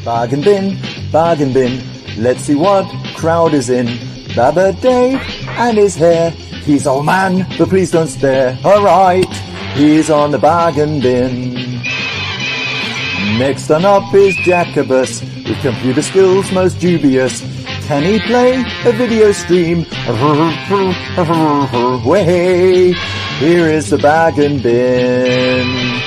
Bargain bin, let's see what crowd is in. Baba Dave and his hair, he's old man, but please don't stare. Alright, he's on the bargain bin. Next on up is Jacobus, with computer skills most dubious. Can he play a video stream? Way, here is the bargain bin.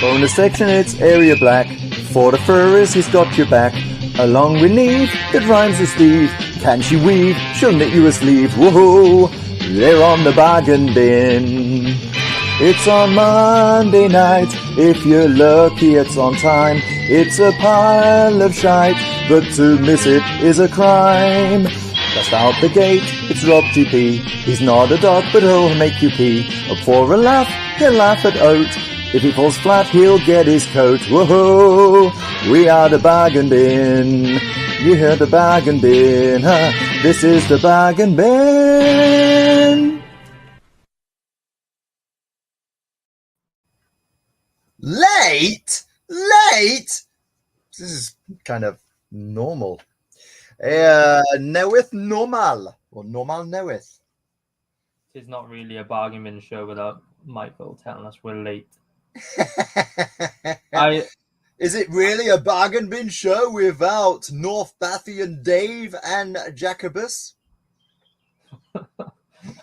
Bonus section, it's area black. For the furries, he's got your back. Along with Neve, that rhymes with Steve. Can she weave? She'll knit you a sleeve. Whoa, they're on the bargain bin. It's on Monday night. If you're lucky, it's on time. It's a pile of shite, but to miss it is a crime. Just out the gate, it's Rob GP. He's not a dog, but he'll make you pee. Up for a laugh, he'll laugh at Oat. If he falls flat, he'll get his coat. Whoa, we are the bargain bin. You hear the bargain bin, huh? This is the bargain bin. Late? This is kind of normal. Knoweth normal. Or normal knoweth. It's not really a bargain bin show without Michael telling us we're late. Is it really a bargain bin show without North Bathian Dave and Jacobus? I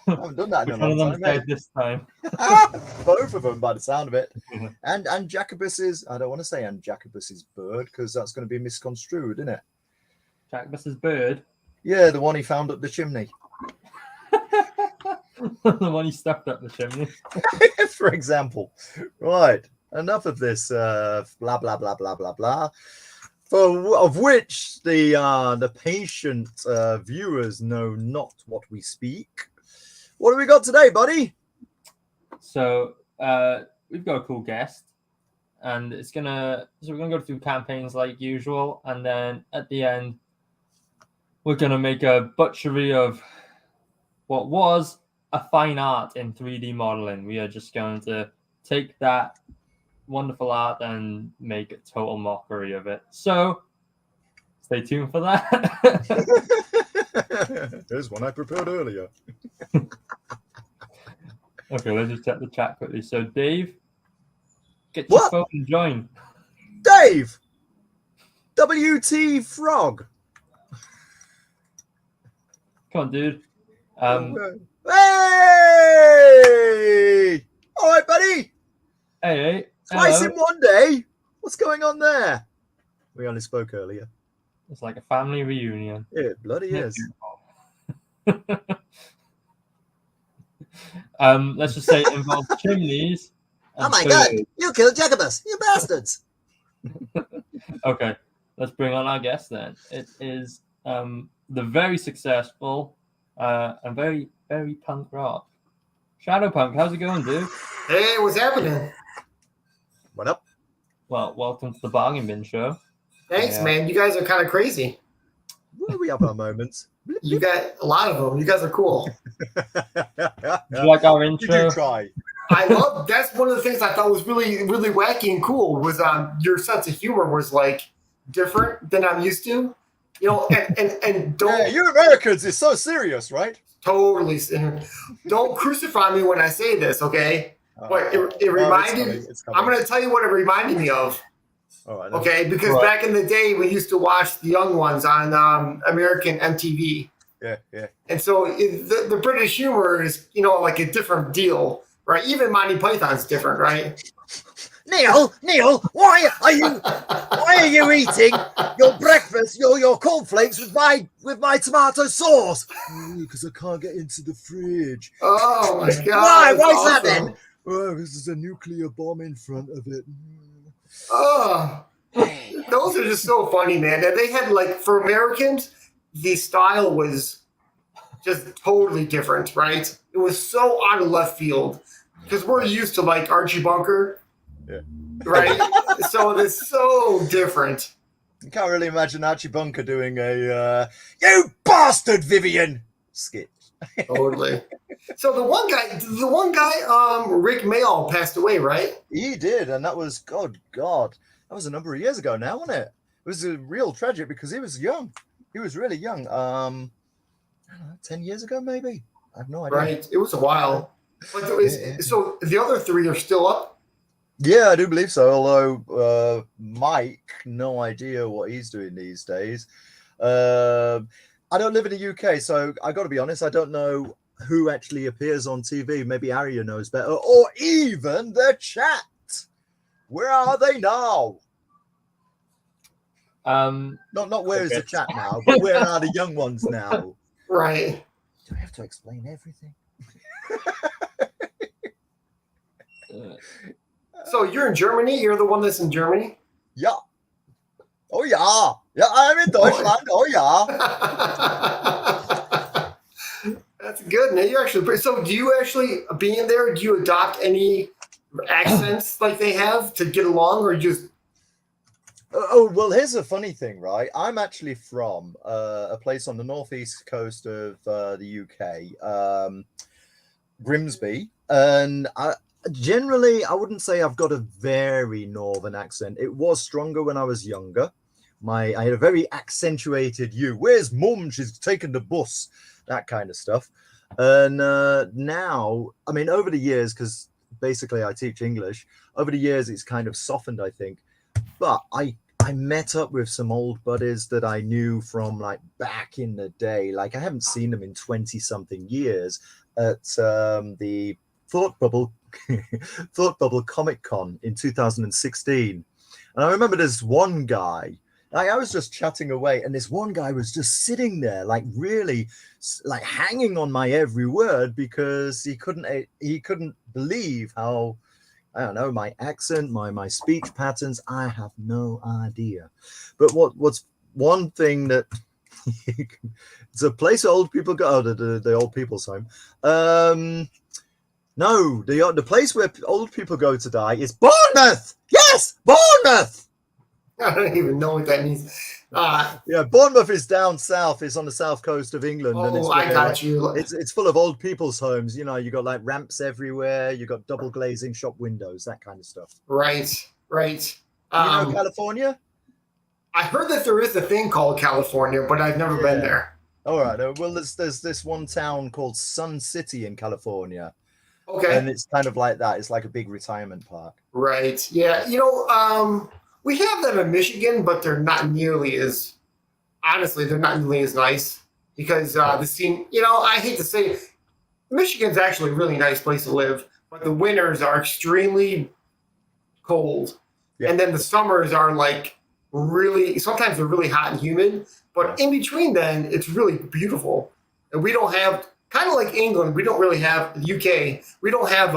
haven't done that in a long time, mate. This time. Both of them, by the sound of it. And Jacobus's, I don't want to say and Jacobus's bird, because that's going to be misconstrued, isn't it? Jacobus's bird? Yeah, the one he found up the chimney. The one he stuffed up the chimney. For example. Right. Enough of this blah, blah, blah, blah, blah, blah. Of which the patient viewers know not what we speak. What do we got today, buddy? So we've got a cool guest. And we're gonna go through campaigns like usual, and then at the end we're gonna make a butchery of what was a fine art in 3D modeling. We are just going to take that wonderful art and make a total mockery of it. So stay tuned for that. Here's one I prepared earlier. Okay, let's just check the chat quickly. So Dave, get your phone and join. Dave! WT Frog. Come on, dude. Hey! All right, buddy. Hey. Twice in one day. What's going on there? We only spoke earlier. It's like a family reunion. It bloody is. Let's just say it involves chimneys. Oh my god! You killed Jacobus! You bastards! Okay, let's bring on our guest then. It is the very successful and very, very punk rock Shadowpunk. How's it going, dude? Hey, what's happening? What up? Well, welcome to the Bargain Bin Show. Thanks, man. You guys are kind of crazy. Well, we have our moments. You got a lot of them. You guys are cool. You like our intro? Did you try? I love. That's one of the things I thought was really, really wacky and cool. Was your sense of humor was like different than I'm used to. You know, and don't. Yeah, you Americans is so serious, right? Totally. Don't crucify me when I say this, okay? But it reminded. I'm going to tell you what it reminded me of. All right, okay, because back in the day, we used to watch the young ones on American MTV. Yeah. And so the British humor is, like a different deal, right? Even Monty Python's different, right? Neil, why are you eating your breakfast, your cornflakes with my tomato sauce? Because I can't get into the fridge. Oh my god! Why is that then? Oh, because there's a nuclear bomb in front of it. Oh, those are just so funny, man. And they had, like, for Americans, the style was just totally different, right? It was so out of left field because we're used to, like, Archie Bunker, right? So it's so different. You can't really imagine Archie Bunker doing a "You bastard, Vivian" skit. Totally. So the one guy, Rick Mayall passed away, right? He did, and that was God. That was a number of years ago now, wasn't it? was a real tragic because he was young. He was really young. I don't know, 10 years ago, maybe. I have no idea. Right. It was a while. But so the other three are still up? Yeah, I do believe so. Although Mike, no idea what he's doing these days. I don't live in the UK, so I got to be honest. I don't know who actually appears on TV. Maybe Arya knows better, or even the chat. Where are they now? Not where is the chat now, but where are the young ones now? Right. Do I have to explain everything? So you're in Germany? You're the one that's in Germany? Yeah. Oh yeah. Yeah, I'm in Deutschland. Oh yeah. That's good, man. You're actually so do you actually being there, do you adopt any accents like they have to get along, or just Oh, well, here's a funny thing, right? I'm actually from a place on the northeast coast of the UK, Grimsby, and I wouldn't say I've got a very northern accent. It was stronger when I was younger. I had a very accentuated Where's mum? She's taken the bus, that kind of stuff. And now, I mean, over the years, because basically I teach English, over the years it's kind of softened, I think. But I met up with some old buddies that I knew from like back in the day. Like I haven't seen them in 20 something years at the Thought Bubble Comic Con in 2016. And I remember there's one guy, like I was just chatting away, and this one guy was just sitting there, like really like hanging on my every word because he couldn't believe how, I don't know, my accent, my speech patterns, I have no idea. But what's one thing that it's a place old people go, the old people's home. No, the place where old people go to die is Bournemouth. Yes, Bournemouth. I don't even know what that means. Yeah, Bournemouth is down south. It's on the south coast of England. And it's I got you. It's full of old people's homes. You know, you got like ramps everywhere. You got double glazing shop windows, that kind of stuff. Right. You know California? I heard that there is a thing called California, but I've never been there. All right. Well, there's this one town called Sun City in California. Okay. And it's kind of like that. It's like a big retirement park. Right. Yeah. You know, we have them in Michigan, but they're not nearly as, honestly, they're not nearly as nice because the scene, you know, I hate to say it, Michigan's actually a really nice place to live, but the winters are extremely cold. Yeah. And then the summers are like really, sometimes they're really hot and humid, but in between then it's really beautiful. And we don't have, kind of like England, we don't really have, the UK, we don't have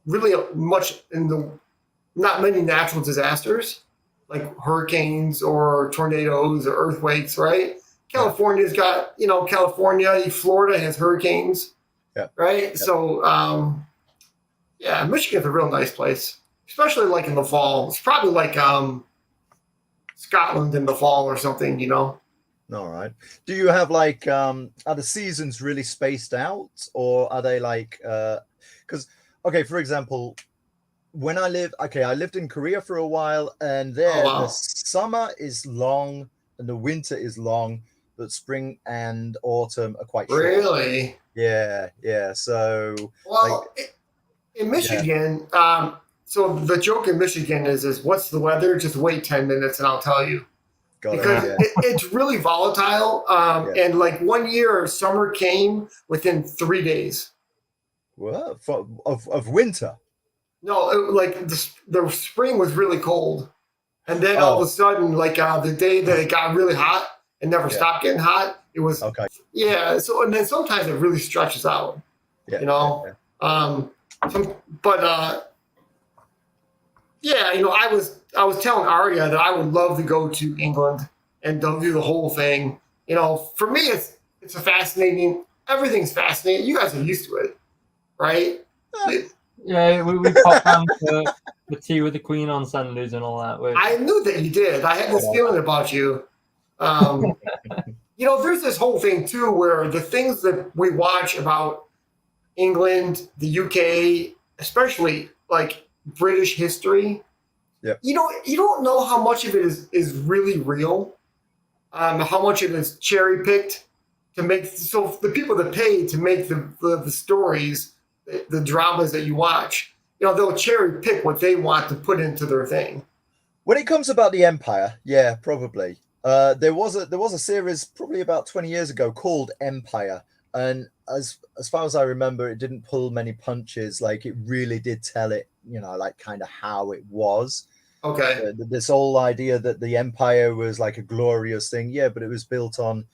really much not many natural disasters like hurricanes or tornadoes or earthquakes, right? California's got, you know, California, Florida has hurricanes, right? So, Michigan's a real nice place, especially like in the fall. It's probably like Scotland in the fall or something, you know? All right. Do you have like, are the seasons really spaced out, or are they like, because, okay, for example, when I lived in Korea for a while, and there the summer is long and the winter is long, but spring and autumn are quite short. Really? Yeah. So, in Michigan, so the joke in Michigan is what's the weather? Just wait 10 minutes and I'll tell you. Because it's really volatile. And like 1 year, summer came within 3 days. What? Of winter? No, like the spring was really cold. And then all of a sudden, like the day that it got really hot and never stopped getting hot, it was, so, and then sometimes it really stretches out, you know? You know, I was telling Arya that I would love to go to England and do the whole thing. You know, for me, it's a fascinating. Everything's fascinating. You guys are used to it, right? Yeah, we pop down for tea with the Queen on Sundays and all that. I knew that you did. I had this feeling about you. You know, there's this whole thing too, where the things that we watch about England, the UK, especially like British history, You don't know how much of it is really real, how much of it is cherry picked to make. So the people that pay to make the stories, the dramas that you watch, they'll cherry pick what they want to put into their thing. When it comes about the Empire, yeah, probably. There was a series probably about 20 years ago called Empire, and as far as I remember, it didn't pull many punches. Like it really did tell it, like kind of how it was. Okay. This whole idea that the Empire was like a glorious thing, yeah, but it was built on,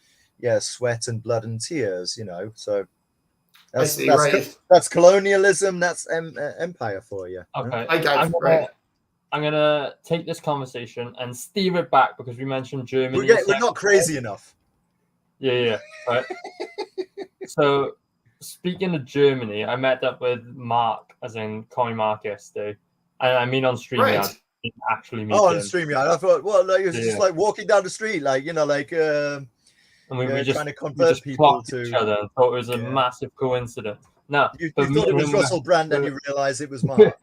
sweat and blood and tears, So that's colonialism. That's empire for you. Okay, I got it. Right. I'm gonna take this conversation and steer it back because we mentioned Germany. We're not crazy enough. Yeah, right. So, speaking of Germany, I met up with Mark, as in Coin Mark, yesterday. And I mean on StreamYard. Right. I didn't actually meet on him. StreamYard. I thought, well, like, it was just like walking down the street, like, and we just trying to convert people to each other and thought it was a massive coincidence. No, you thought it was Russell Brand, and you realized it was Mark.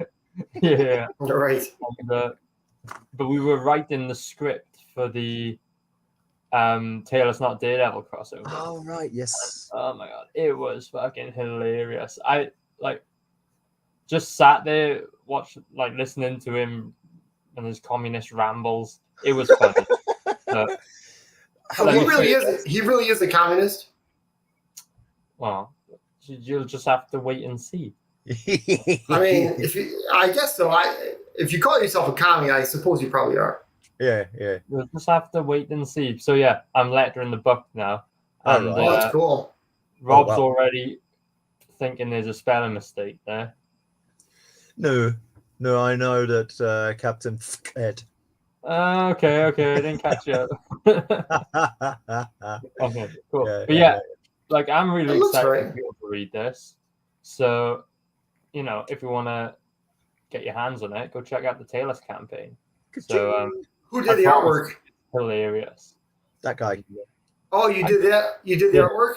Yeah, right. But we were writing the script for the Taylor's Not Daredevil crossover. Oh right, yes. And, oh my god, it was fucking hilarious. I just sat there, listening to him and his communist rambles. It was funny. He really is a communist. Well, you'll just have to wait and see. I mean, I guess so. If you call yourself a commie, I suppose you probably are. Yeah. You'll just have to wait and see. So yeah, I'm lettering the book now. And, that's cool. Rob's already thinking there's a spelling mistake there. No, I know that Captain Ed. Okay, I didn't catch you. Okay, cool. But I'm really excited to be able to read this. So, if you want to get your hands on it, go check out the Taylor's campaign. So, who did the artwork? Hilarious. That guy. Oh, you did that? You did the artwork?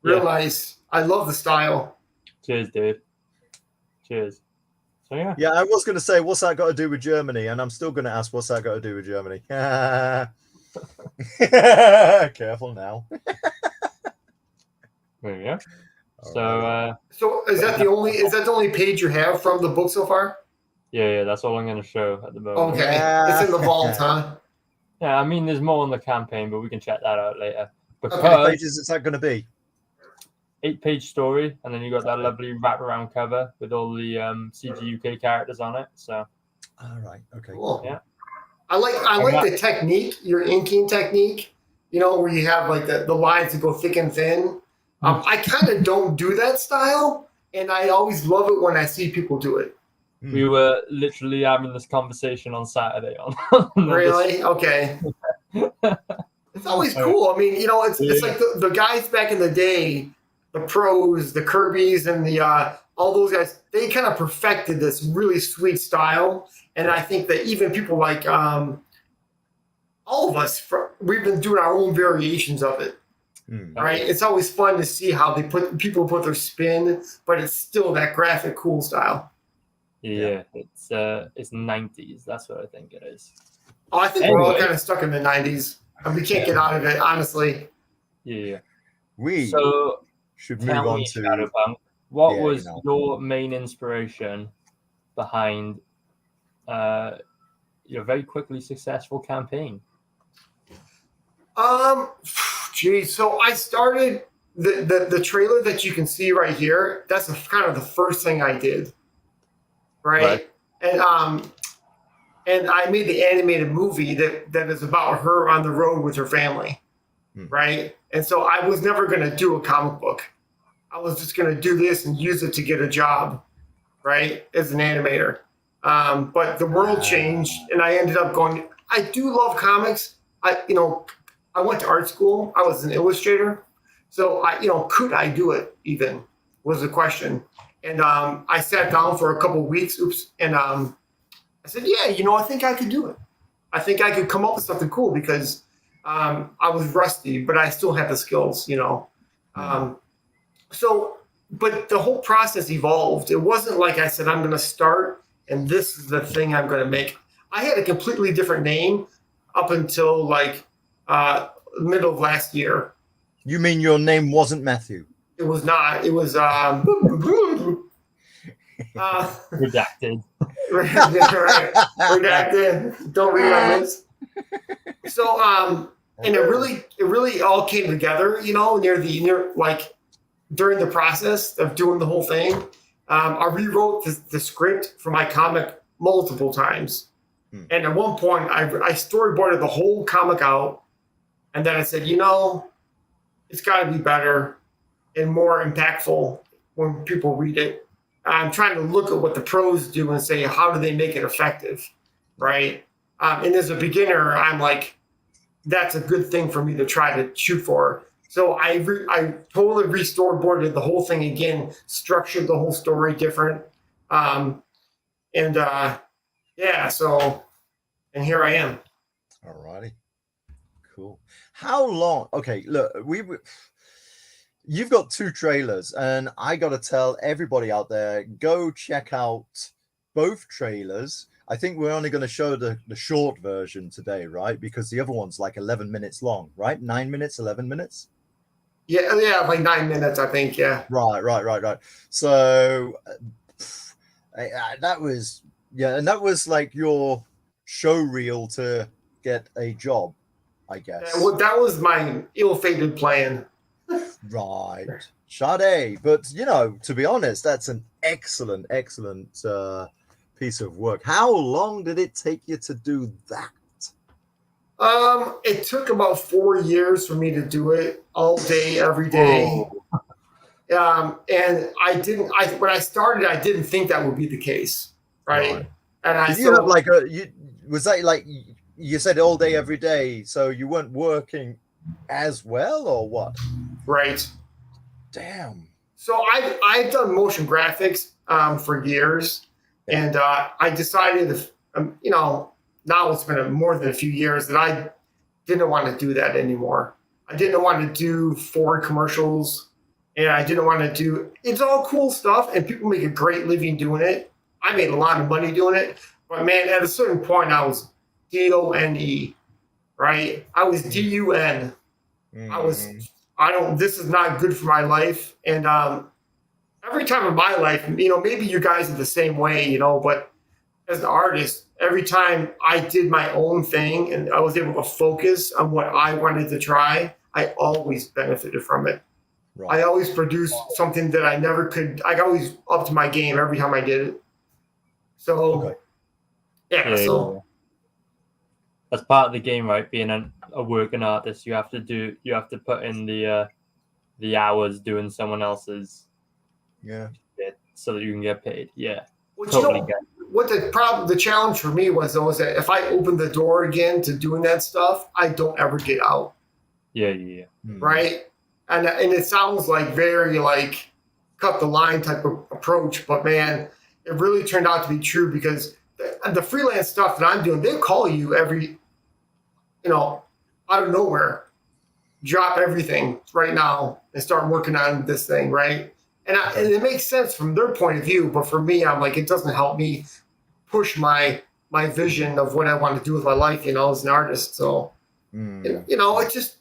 Real nice. I love the style. Cheers, dude. Cheers. So, yeah. Yeah, I was going to say, what's that got to do with Germany? And I'm still going to ask, what's that got to do with Germany? Careful now. There you go. So is that the only page you have from the book so far? Yeah, that's all I'm going to show at the moment. Okay, it's in the vault, huh? Yeah, I mean, there's more on the campaign, but we can check that out later. How many pages is that going to be? 8-page story, and then you got that lovely wraparound cover with all the CGUK characters on it. So, all right, okay, cool. Yeah, I like the technique, your inking technique. Where you have like the lines that go thick and thin. I kind of don't do that style, and I always love it when I see people do it. We were literally having this conversation on Saturday. Really? Okay. It's always cool. I mean, it's like the guys back in the day, the pros, the Kirbys, and the all those guys. They kind of perfected this really sweet style, and I think that even people like all of us, we've been doing our own variations of it. Right, it's always fun to see how people put their spin, but it's still that graphic, cool style. Yeah. It's 90s. That's what I think it is. Oh, I think we're all kind of stuck in the 90s, and we can't get out of it, honestly. Yeah. We should move on to Shadowpunk. What was your main inspiration behind your very quickly successful campaign? Geez, so I started the trailer that you can see right here. That's kind of the first thing I did, right? And I made the animated movie that is about her on the road with her family, right? And so I was never going to do a comic book. I was just going to do this and use it to get a job, right, as an animator. But the world changed, and I ended up going. I do love comics. I went to art school. I was an illustrator. So could I do it even was the question. And I sat down for a couple of weeks. And I said, yeah, I think I could do it. I think I could come up with something cool because I was rusty, but I still had the skills, But the whole process evolved. It wasn't like I said, I'm going to start and this is the thing I'm going to make. I had a completely different name up until like middle of last year. You mean your name wasn't Matthew? It was not. It was Redacted. right. Redacted. Don't read my lips. So and it really all came together, you know, like during the process of doing the whole thing. I rewrote the script for my comic multiple times. And at one point, I storyboarded the whole comic out. And then I said, you know, it's got to be better and more impactful when people read it. I'm trying to look at what the pros do and say, how do they make it effective, right? And as a beginner, I'm like, that's a good thing for me to try to shoot for. So I totally restoryboarded the whole thing again, structured the whole story different. Yeah, so, and here I am. All righty. Cool. How long? Okay, look, you've got 2 trailers, and I got to tell everybody out there, go check out both trailers. I think we're only going to show the short version today, right? Because the other one's like 11 minutes long, right? 9 minutes, 11 minutes? Yeah, like 9 minutes, I think, yeah. Right. So that was, and that was like your show reel to get a job, I guess. Yeah, well, that was my ill-fated plan. Right. Sade. But, you know, to be honest, that's an excellent piece of work. How long did it take you to do that? It took about 4 years for me to do it all day, every day. And when I started, I didn't think that would be the case. Right. And you have like was that like you said all day, every day, so you weren't working as well or what? Right. Damn. So I've done motion graphics for years, and I decided, you know, now it's been more than a few years that I didn't want to do that anymore. I didn't want to do Ford commercials, and I didn't want to do. It's all cool stuff, and people make a great living doing it. I made a lot of money doing it, but man, at a certain point, I was DONE, right? I was DUN. This is not good for my life. And every time in my life, you know, maybe you guys are the same way, you know, but as an artist, every time I did my own thing and I was able to focus on what I wanted to try, I always benefited from it. Right. I always produced something that I never could. I always upped my game every time I did it. So, so that's part of the game, right? Being a working artist, you have to put in the hours doing someone else's bit so that you can get paid. Yeah, totally get it. What the challenge for me was though is that if I open the door again to doing that stuff, I don't ever get out. Yeah. Right, and it sounds like very like cut the line type of approach, but man, it really turned out to be true because the freelance stuff that I'm doing, they call you every, you know, out of nowhere, drop everything right now and start working on this thing, right? And it makes sense from their point of view, but for me, I'm like, it doesn't help me push my vision of what I want to do with my life, you know, as an artist. So, you know, it just,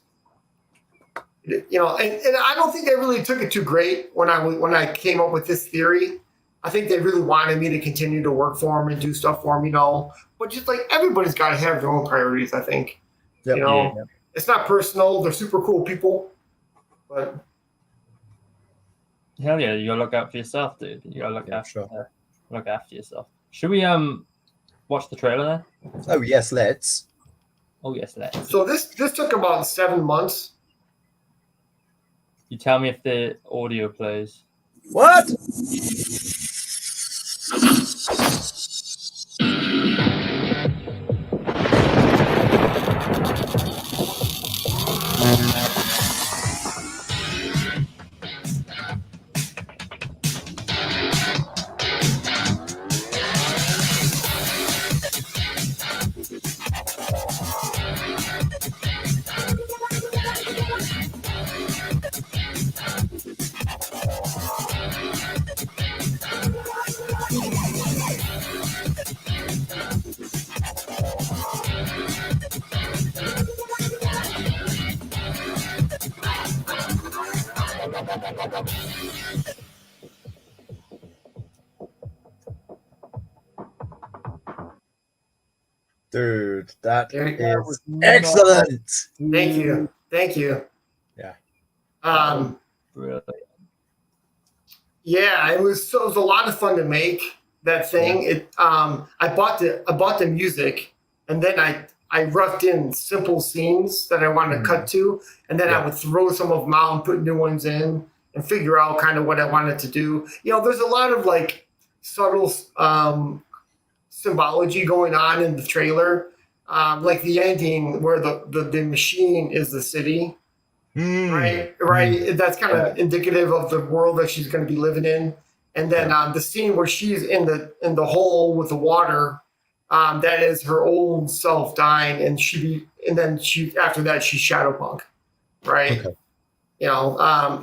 you know, and I don't think they really took it too great when I came up with this theory. I think they really wanted me to continue to work for them and do stuff for them, you know. But just like everybody's got to have their own priorities, I think. Yep. You know, It's not personal. They're super cool people, but hell yeah, you gotta look out for yourself, dude. You gotta look after yourself. Should we watch the trailer then? Oh yes, let's. So this took about 7 months. You tell me if the audio plays. What? Dude, that There you go. is excellent. Thank you. Yeah. Really? Yeah, it was a lot of fun to make that thing. I bought the music, and then I roughed in simple scenes that I wanted to cut to, and then I would throw some of them out and put new ones in and figure out kind of what I wanted to do. There's a lot of like subtle symbology going on in the trailer, like the ending where the machine is the city. Right. That's kind of indicative of the world that she's going to be living in. And then the scene where she's in the hole with the water, that is her old self dying, and then after that she's Shadowpunk, right? Okay.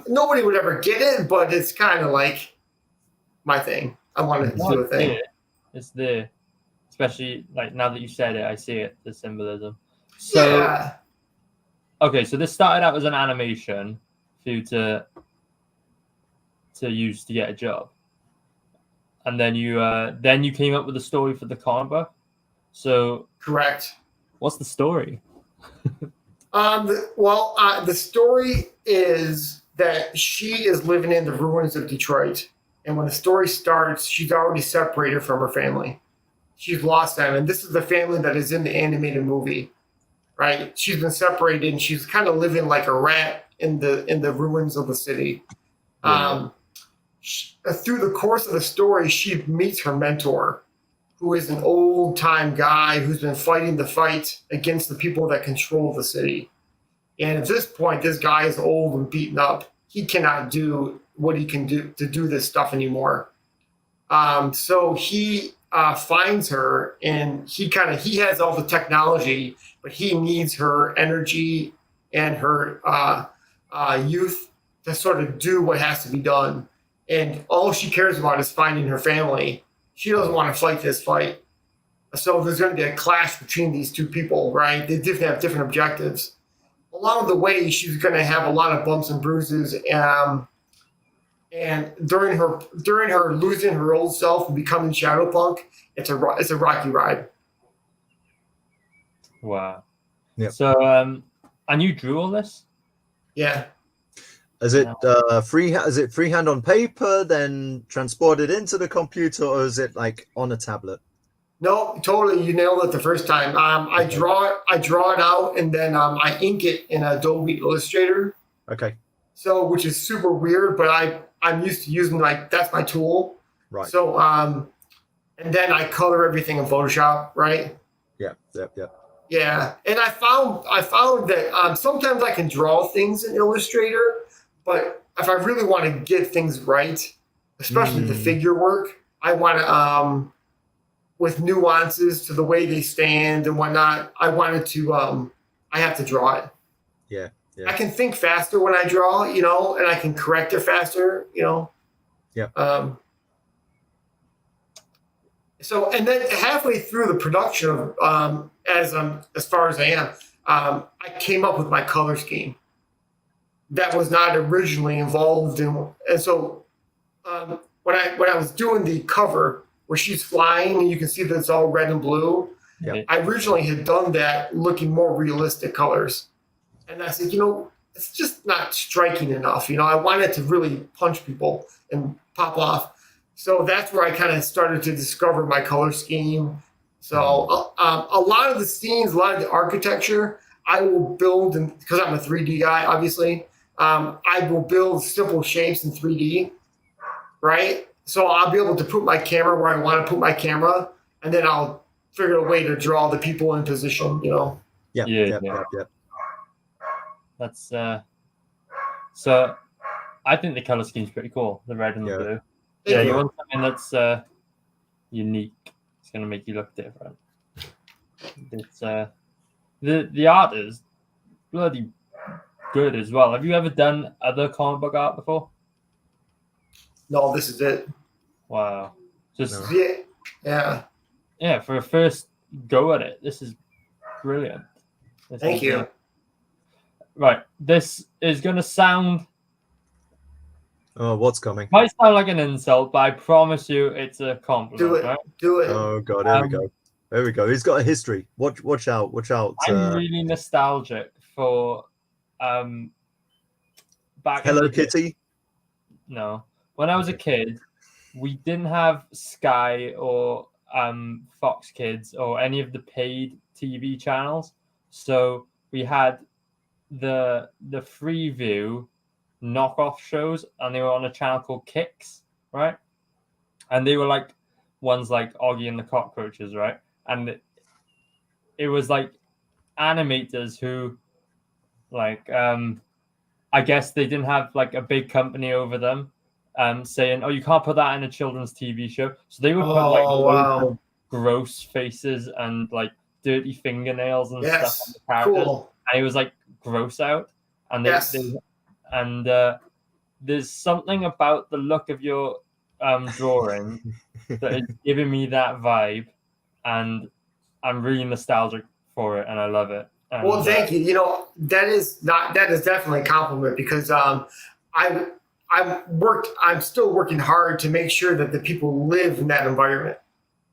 Nobody would ever get it, but it's kind of like my thing. I wanted to do a thing. It's there, especially like now that you said it, I see it. The symbolism. So. Yeah. Okay, so this started out as an animation for you to use to get a job, and then you came up with a story for the comic book. So correct. What's the story? The story is that she is living in the ruins of Detroit, and when the story starts, she's already separated from her family. She's lost them, and this is the family that is in the animated movie. Right, she's been separated, and she's kind of living like a rat in the ruins of the city. Through the course of the story, she meets her mentor, who is an old time guy who's been fighting the fight against the people that control the city. And at this point, this guy is old and beaten up. He cannot do what he can do to do this stuff anymore. So he finds her, and he has all the technology, but he needs her energy and her youth to sort of do what has to be done. And all she cares about is finding her family. She doesn't want to fight this fight. So there's going to be a clash between these two people, right? They have different objectives. Along the way, she's going to have a lot of bumps and bruises. And during her losing her old self and becoming Shadowpunk, it's a rocky ride. Wow. Yeah. So, and you drew all this? Yeah. Is it freehand on paper, then transported into the computer, or is it like on a tablet? No, totally. You nailed it the first time. I draw it out, and then I ink it in Adobe Illustrator. Okay. So, which is super weird, but I'm used to using that's my tool. Right. So, and then I color everything in Photoshop, right? Yeah. Yeah, and I found that sometimes I can draw things in Illustrator, but if I really want to get things right, especially the figure work, I want to with nuances to the way they stand and whatnot. I wanted to I have to draw it. Yeah. I can think faster when I draw, and I can correct it faster, Yeah. So, and then halfway through the production of as far as I am, I came up with my color scheme that was not originally involved in. And so, when I was doing the cover where she's flying and you can see that it's all red and blue, I originally had done that looking more realistic colors. And I said, it's just not striking enough. I wanted to really punch people and pop off. So that's where I kind of started to discover my color scheme. So a lot of the scenes, a lot of the architecture, I will build, because I'm a 3D guy, obviously, I will build simple shapes in 3D, right? So I'll be able to put my camera where I want to put my camera, and then I'll figure a way to draw the people in position, Yeah. That's so I think the color scheme's pretty cool, the red and the blue. You want something that's unique. It's gonna make you look different. It's the art is bloody good as well. Have you ever done other comic book art before? No, this is it. Wow. Yeah, for a first go at it, this is brilliant. Thank you. Right, this is going to sound... Oh, what's coming? Might sound like an insult, but I promise you it's a compliment. Do it. Oh, God, here we go. There we go. He's got a history. Watch out. I'm really nostalgic for back in Hello the day. Kitty. No, when I was a kid, we didn't have Sky or Fox Kids or any of the paid TV channels. So we had the Freeview knockoff shows, and they were on a channel called Kicks, right? And they were like ones like Oggy and the Cockroaches, right? And it was like animators who, like, I guess they didn't have like a big company over them, saying, "Oh, you can't put that in a children's TV show." So they would put like loads of gross faces and like dirty fingernails and stuff on the characters, and it was like gross out. And there's something about the look of your drawing that is giving me that vibe, and I'm really nostalgic for it, and I love it. And, well, thank you. You know, that is definitely a compliment, because I'm still working hard to make sure that the people live in that environment,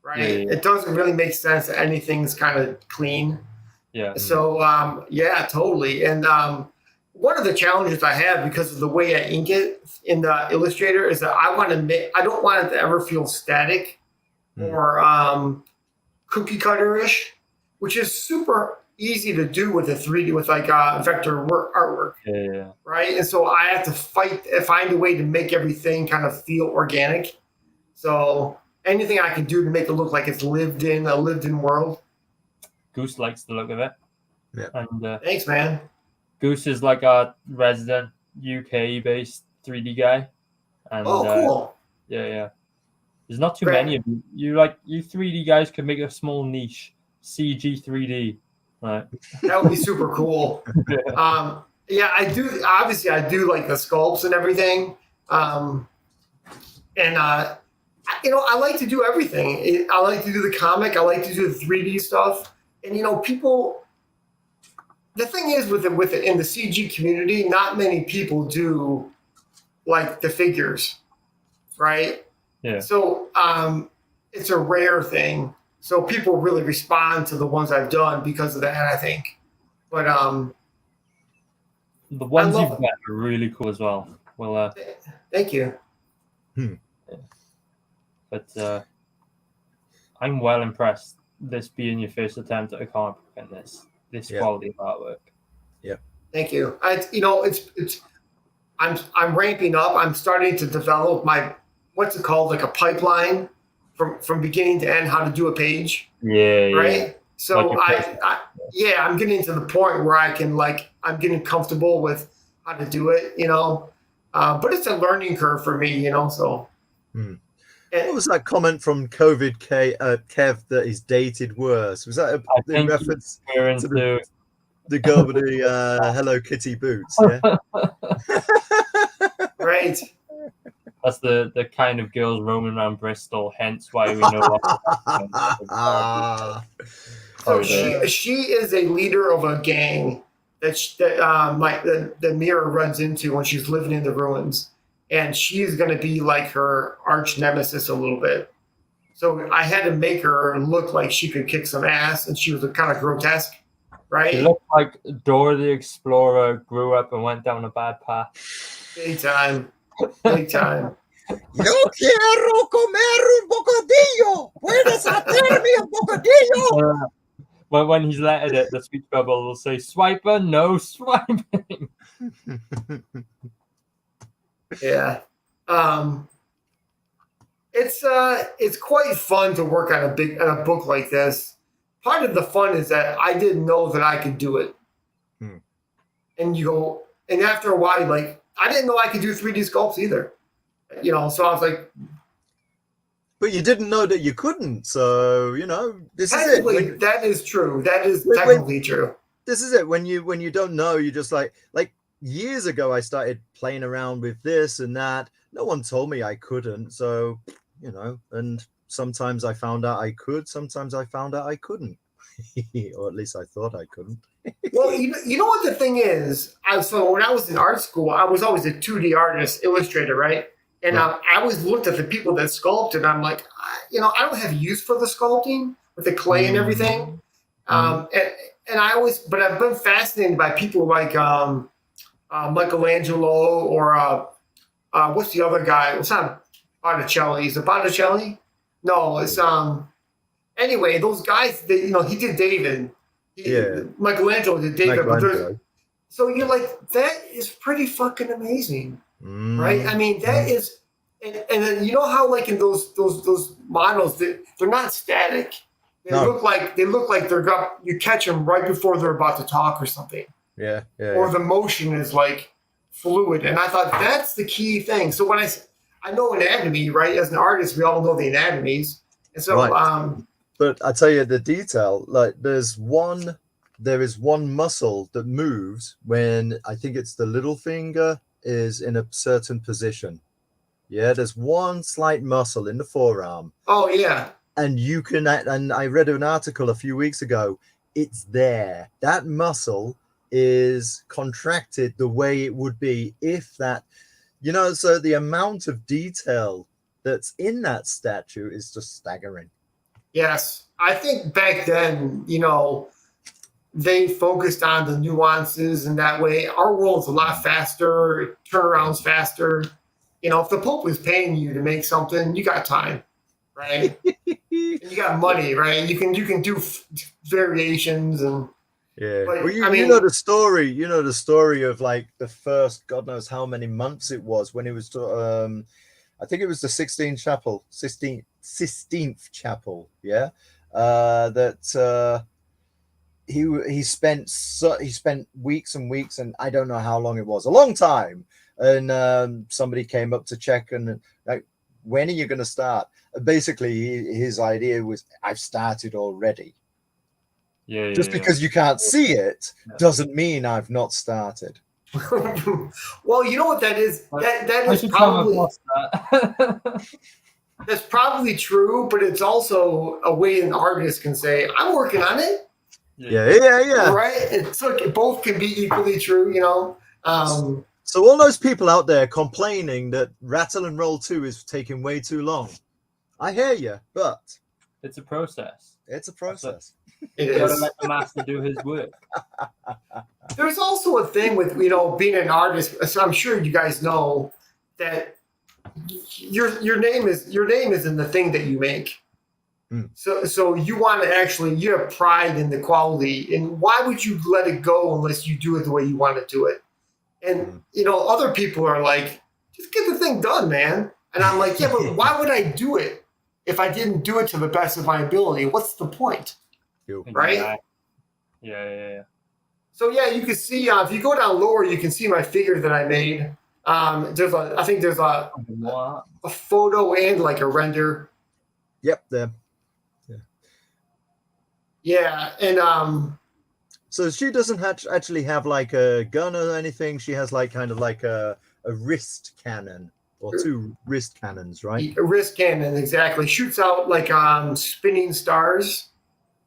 right? Yeah. It doesn't really make sense that anything's kind of clean. Yeah. So yeah, totally. And one of the challenges I have, because of the way I ink it in the Illustrator, is that I don't want it to ever feel static or cookie cutter-ish, which is super easy to do with a 3D, with like vector artwork. Yeah. Right. And so I have to find a way to make everything kind of feel organic. So anything I can do to make it look like it's a lived in world. Goose likes the look of it. Yeah. And thanks, man. Goose is like a resident UK-based 3D guy. And, cool. Yeah. There's not too many of you. You 3D guys could make a small niche. CG 3D. Right. That would be super cool. Yeah, I do. Obviously, I do like the sculpts and everything. I like to do everything. I like to do the comic. I like to do the 3D stuff. And people. The thing is, with it in the CG community, not many people do like the figures, right? Yeah. So it's a rare thing. So people really respond to the ones I've done because of that, I think. But the ones you've got are really cool as well. Well, thank you. Yeah. But I'm well impressed. This being your first attempt at a comic book and this quality of artwork. Yeah. Thank you. I'm ramping up. I'm starting to develop my what's it called, like a pipeline from beginning to end, how to do a page. Yeah. Right. Yeah. So I'm getting to the point where I'm getting comfortable with how to do it, but it's a learning curve for me, so. What was that comment from COVID Kev that he's dated worse? Was that in reference to the girl with the Hello Kitty boots? Yeah. Right. That's the kind of girls roaming around Bristol, hence why we know what. So she is a leader of a gang that the mirror runs into when she's living in the ruins. And she's going to be like her arch nemesis a little bit. So I had to make her look like she could kick some ass, and she was kind of grotesque, right? She looked like Dora the Explorer grew up and went down a bad path. Big time. Big time. Yo quiero comer un bocadillo. Puedes hacerme un bocadillo. When he's lettered it, the speech bubble will say, "Swiper, no swiping." Yeah. It's quite fun to work on a book like this. Part of the fun is that I didn't know that I could do it. And after a while, like, I didn't know I could do 3D sculpts either. So I was like, but you didn't know that you couldn't. So, this is it. That is true. That is technically true. This is it. When you don't know, you just like years ago, I started playing around with this and that. No one told me I couldn't. So, and sometimes I found out I could. Sometimes I found out I couldn't. Or at least I thought I couldn't. Well, you know what the thing is? So when I was in art school, I was always a 2D artist, illustrator, right? And I always looked at the people that sculpted. I'm like, I don't have use for the sculpting, with the clay and everything. And I always, but I've been fascinated by people like Michelangelo or what's the other guy? It's not Botticelli. Is it Botticelli? No, it's Anyway, those guys, they, he did David. Michelangelo did David. But so you're like, that is pretty fucking amazing, right? I mean, that is, and then you know how like in those models, they're not static. They look like you catch them right before they're about to talk or something. Yeah. Or the motion is like fluid, and I thought that's the key thing. So when I know anatomy, right? As an artist, we all know the anatomies, and so But I tell you the detail. Like there is one muscle that moves when I think it's the little finger is in a certain position. Yeah, there's one slight muscle in the forearm. Oh yeah. And you can, and I read an article a few weeks ago. It's there. That muscle is contracted the way it would be if that, so the amount of detail that's in that statue is just staggering. Yes. I think back then, they focused on the nuances, and that way our world's a lot faster, turnaround's faster. If the Pope was paying you to make something, you got time, right? You got money, right? You can do variations and But you know the story. You know the story of like the first God knows how many months it was when it was. I think it was the Sistine Chapel. Yeah, that he spent weeks and weeks, and I don't know how long it was, a long time. And somebody came up to check and like, when are you going to start? Basically, his idea was, I've started already. Just because you can't see it doesn't mean I've not started. Well, you know what that is? That is probably that's probably true, but it's also a way an artist can say, I'm working on it. Yeah. Right? It's like both can be equally true, So all those people out there complaining that Rattle and Roll 2 is taking way too long, I hear you, but it's a process. It's a process. You gotta let the master do his work. There's also a thing with being an artist. So I'm sure you guys know that your name is in the thing that you make. So you want to you have pride in the quality, and why would you let it go unless you do it the way you want to do it? And other people are like, just get the thing done, man. And I'm like, yeah, but why would I do it if I didn't do it to the best of my ability? What's the point? Right? Yeah. So yeah, you can see if you go down lower, you can see my figure that I made. I think there's a photo and like a render. Yep, there. Yeah, and so she doesn't actually have like a gun or anything. She has like kind of like a wrist cannon or two wrist cannons, right? A wrist cannon, exactly. Shoots out like spinning stars.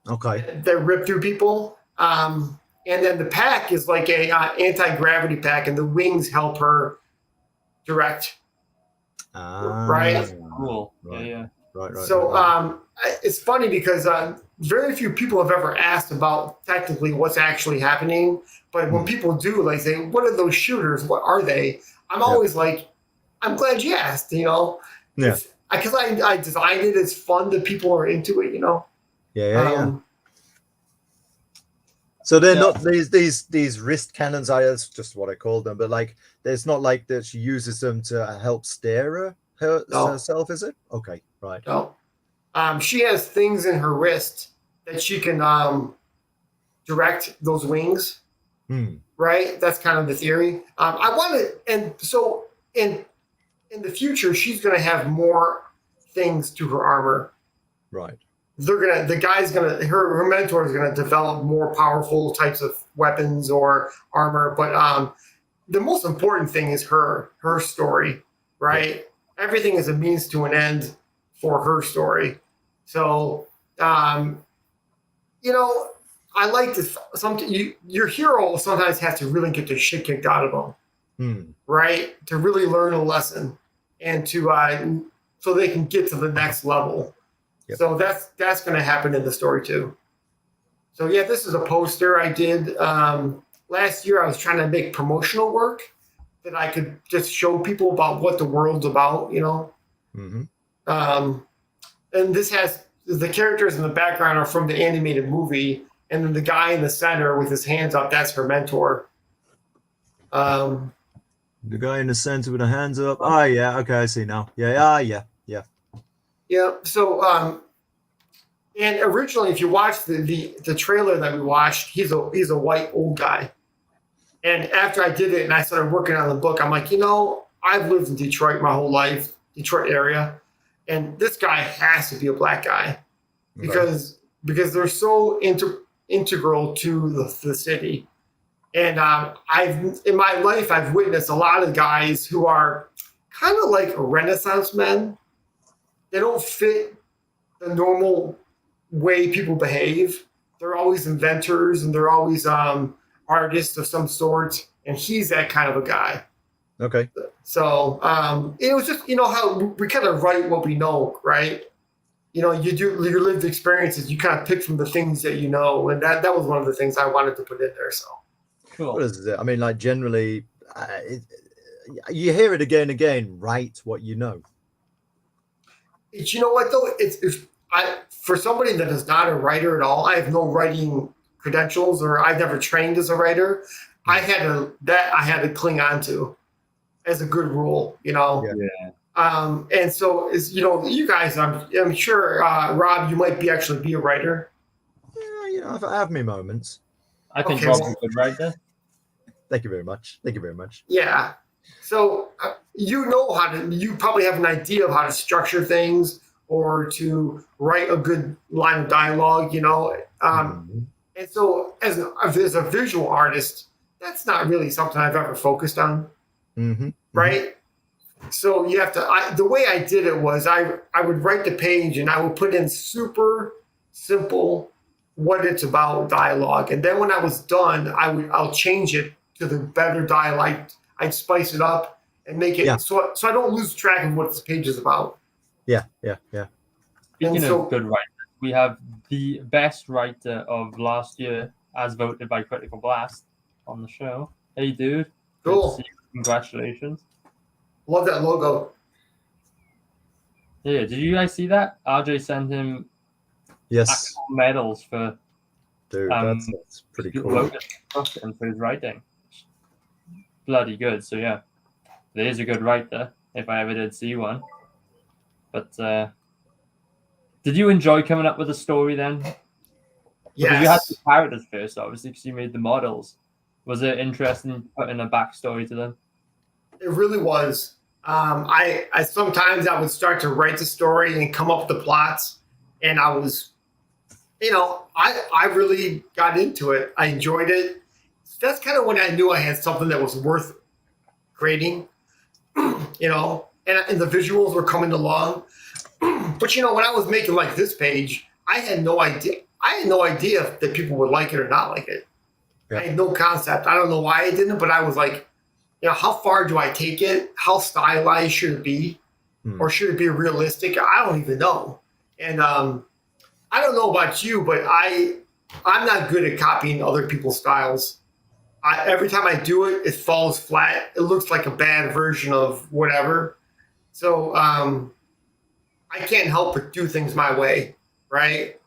Okay. That rip through people. And then the pack is like a anti-gravity pack, and the wings help her direct. Right? Cool. Right. Yeah. Right. So it's funny because very few people have ever asked about technically what's actually happening. But when people do, like say, what are those shooters? What are they? I'm always like, I'm glad you asked, Yeah. Because I designed it. It's fun that people are into it, Yeah. So they're not these wrist cannons. That's just what I call them. But like, it's not like that she uses them to help steer herself, is it? Okay, right. No. She has things in her wrist that she can direct those wings. Right? That's kind of the theory. I want to, and so in the future, she's going to have more things to her armor. Right. Her mentor is gonna develop more powerful types of weapons or armor, but the most important thing is her story, right? Yeah. Everything is a means to an end for her story. So, I like this. Your hero sometimes has to really get the shit kicked out of them, right? To really learn a lesson and to so they can get to the next level. Yep. So that's going to happen in the story too. So yeah, this is a poster I did last year. I was trying to make promotional work that I could just show people about what the world's about, you know. Mm-hmm. And this has the characters in the background are from the animated movie, and then the guy in the center with his hands up, that's her mentor. The guy in the center with the hands up. Oh yeah, okay, I see now. Yeah. Yeah. So and originally, if you watch the trailer that we watched, he's a white old guy. And after I did it and I started working on the book, I'm like, you know, I've lived in Detroit my whole life, Detroit area, and this guy has to be a black guy because they're so integral to the city. And I've in my life I've witnessed a lot of guys who are kind of like Renaissance men. They don't fit the normal way people behave. They're always inventors and they're always artists of some sort, and he's that kind of a guy. Okay. So it was just, you know, how we kind of write what we know, right? You know, you do your lived experiences, you kind of pick from the things that you know, and that was one of the things I wanted to put in there. So Cool. What is it? I mean, like generally, you hear it again and again. Write what you know. you know what though, for somebody that is not a writer at all, I have no writing credentials, or I've never trained as a writer. I had to cling on to as a good rule, you know. Yeah. And so is, you know, you guys, I'm sure, Rob, you might actually be a writer. Yeah, you know, I have my moments. I think Okay, Rob's well- a good writer. Thank you very much. Thank you very much. Yeah. So you know you probably have an idea of how to structure things or to write a good line of dialogue, you know. And so as a visual artist, that's not really something I've ever focused on, right? So you have to, the way I did it was I would write the page and I would put in super simple what it's about dialogue. And then when I was done, I'll change it to the better dialogue. I'd spice it up and make it so I don't lose track of what this page is about. Yeah. Speaking of good writers, we have the best writer of last year, as voted by Critical Blast, on the show. Hey, dude. Good Cool. to see you. Congratulations. Love that logo. Yeah, did you guys see that? RJ sent him Yes, actual medals for dude, that's pretty cool. voting and for his writing. Bloody good. So yeah, there is a good writer if I ever did see one. But did you enjoy coming up with a story then? Because you had the characters first, obviously, because you made the models. Was it interesting putting a backstory to them? It really was. I sometimes I would start to write the story and come up with the plots, and I was, you know, I really got into it. I enjoyed it. That's kind of when I knew I had something that was worth creating, you know, and the visuals were coming along. But you know, when I was making like this page, I had no idea. I had no idea that people would like it or not like it. Yeah. I had no concept. I don't know why I didn't, but I was like, you know, how far do I take it? How stylized should it be? Or should it be realistic? I don't even know. And I don't know about you, but I'm not good at copying other people's styles. Every time I do it, it falls flat. It looks like a bad version of whatever. So I can't help but do things my way, right?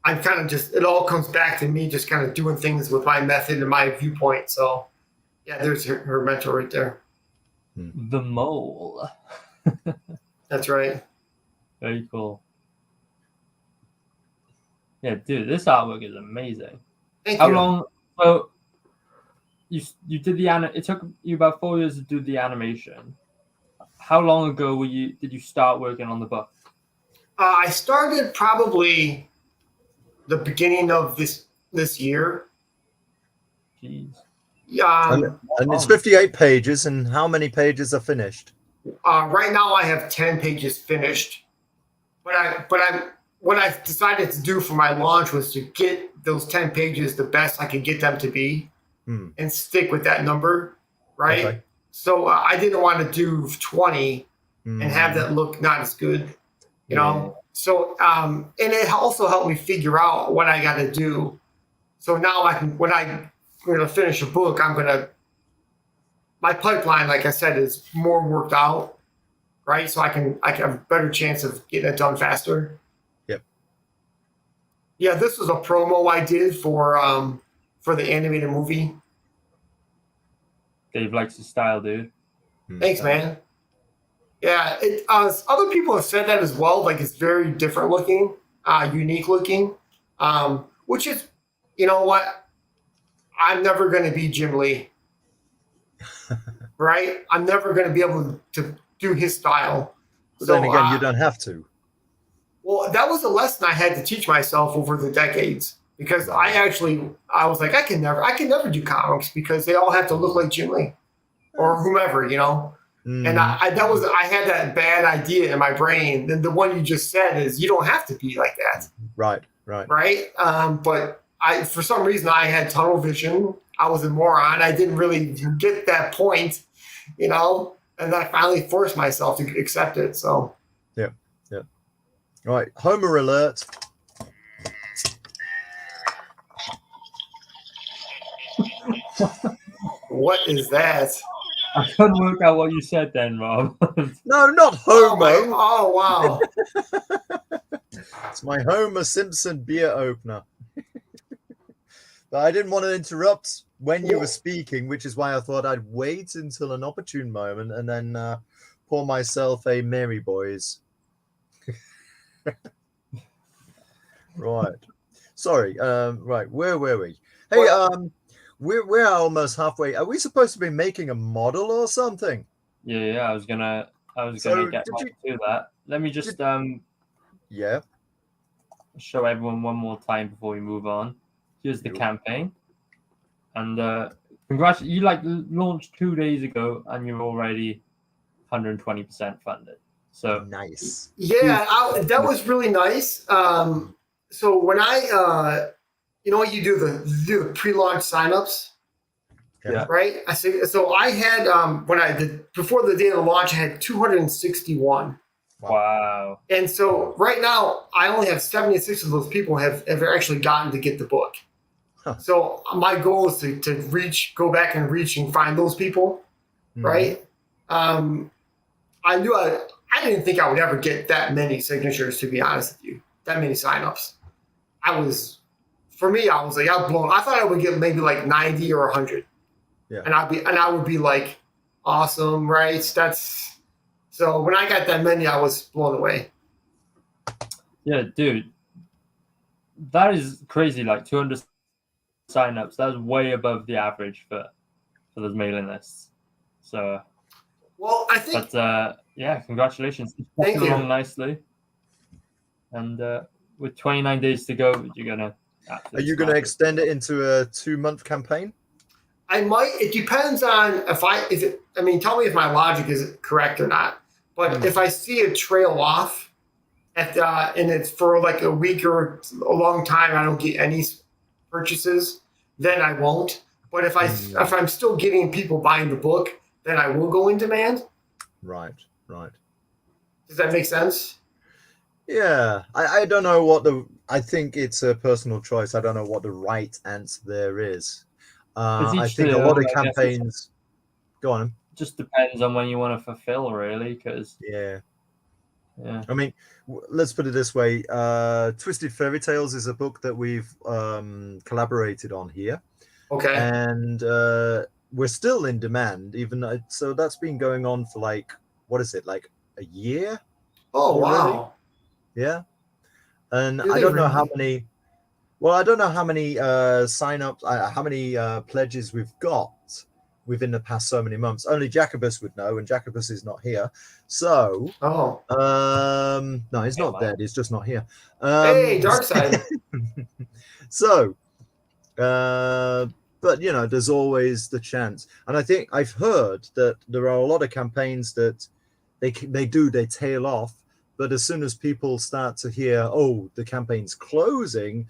I'm kind of just, it all comes back to me just kind of doing things with my method and my viewpoint. So yeah, there's her mentor right there. The mole. That's right. Very cool. Yeah, dude, this artwork is amazing. Thank How you. long? So you did it took you about 4 years to do the animation. How long ago did you start working on the book? I started probably the beginning of this year. Jeez. Yeah. And it's 58 pages, and how many pages are finished? Right now, I have 10 pages finished. But what I decided to do for my launch was to get those 10 pages the best I could get them to be, and stick with that number, right? Okay. So I didn't want to do 20 and have that look not as good, you know. So, and it also helped me figure out what I got to do. So now when I'm going to finish a book, my pipeline, like I said, is more worked out, right? So I can have a better chance of getting it done faster. Yep. Yeah, this was a promo I did for the animated movie. Dave likes the style, dude. Thanks, man. Yeah, other people have said that as well. Like it's very different looking, unique looking, which is, you know what? I'm never going to be Jim Lee, right? I'm never going to be able to do his style. But then again, you don't have to. Well, that was a lesson I had to teach myself over the decades because I was like, I can never do comics because they all have to look like Jim Lee or whomever, you know. And I had that bad idea in my brain. Then the one you just said is you don't have to be like that. Right. But for some reason I had tunnel vision. I was a moron. I didn't really get that point, you know, and I finally forced myself to accept it. So yeah. All right, Homer alert. What is that? I couldn't work out what you said then, Rob. No, not Homo. Oh wow. It's my Homer Simpson beer opener. But I didn't want to interrupt when you were speaking, which is why I thought I'd wait until an opportune moment and then pour myself a Mary Boys. Right. Sorry. Right. Where were we? Hey, we're almost halfway. Are we supposed to be making a model or something? Yeah. I was gonna get to that. Let me just show everyone one more time before we move on. Here's the campaign, and congrats! You launched 2 days ago, and you're already 120% funded. So nice. Yeah, that was really nice. So when I, you do the pre-launch signups, right? So I had before the day of the launch, I had 261. Wow. And so right now, I only have 76 of those people have actually gotten to get the book. Huh. So my goal is to go back and reach and find those people, right? I didn't think I would ever get that many signatures, to be honest with you, that many signups. I was like, I'm blown. I thought I would get maybe like 90 or 100. Yeah. And I would be like, awesome, right? So when I got that many, I was blown away. Yeah, dude. That is crazy. Like 200 signups. That's way above the average for those mailing lists. So, well, I think. But congratulations. Thank you. Along nicely. And with 29 days to go, you're gonna. Are you gonna extend it into a 2-month campaign? I might. It depends on tell me if my logic is correct or not. But if I see a trail off and it's for like a week or a long time, I don't get any purchases, then I won't. But if I'm still getting people buying the book, then I will go in demand. Right. Does that make sense? Yeah. I don't know I think it's a personal choice. I don't know what the right answer there is. I think a lot of campaigns. Go on. Just depends on when you want to fulfill, really. Because I mean, let's put it this way: Twisted Fairy Tales is a book that we've collaborated on here. Okay. And we're still in demand, so that's been going on for like a year? Oh already? Wow! Yeah, and I don't know how many. Well, I don't know how many sign-ups, how many pledges we've got within the past so many months. Only Jacobus would know, and Jacobus is not here. So, no, he's not dead. He's just not here. Hey, Darkside. So, but there's always the chance, and I think I've heard that there are a lot of campaigns that they tail off, but as soon as people start to hear, oh, the campaign's closing,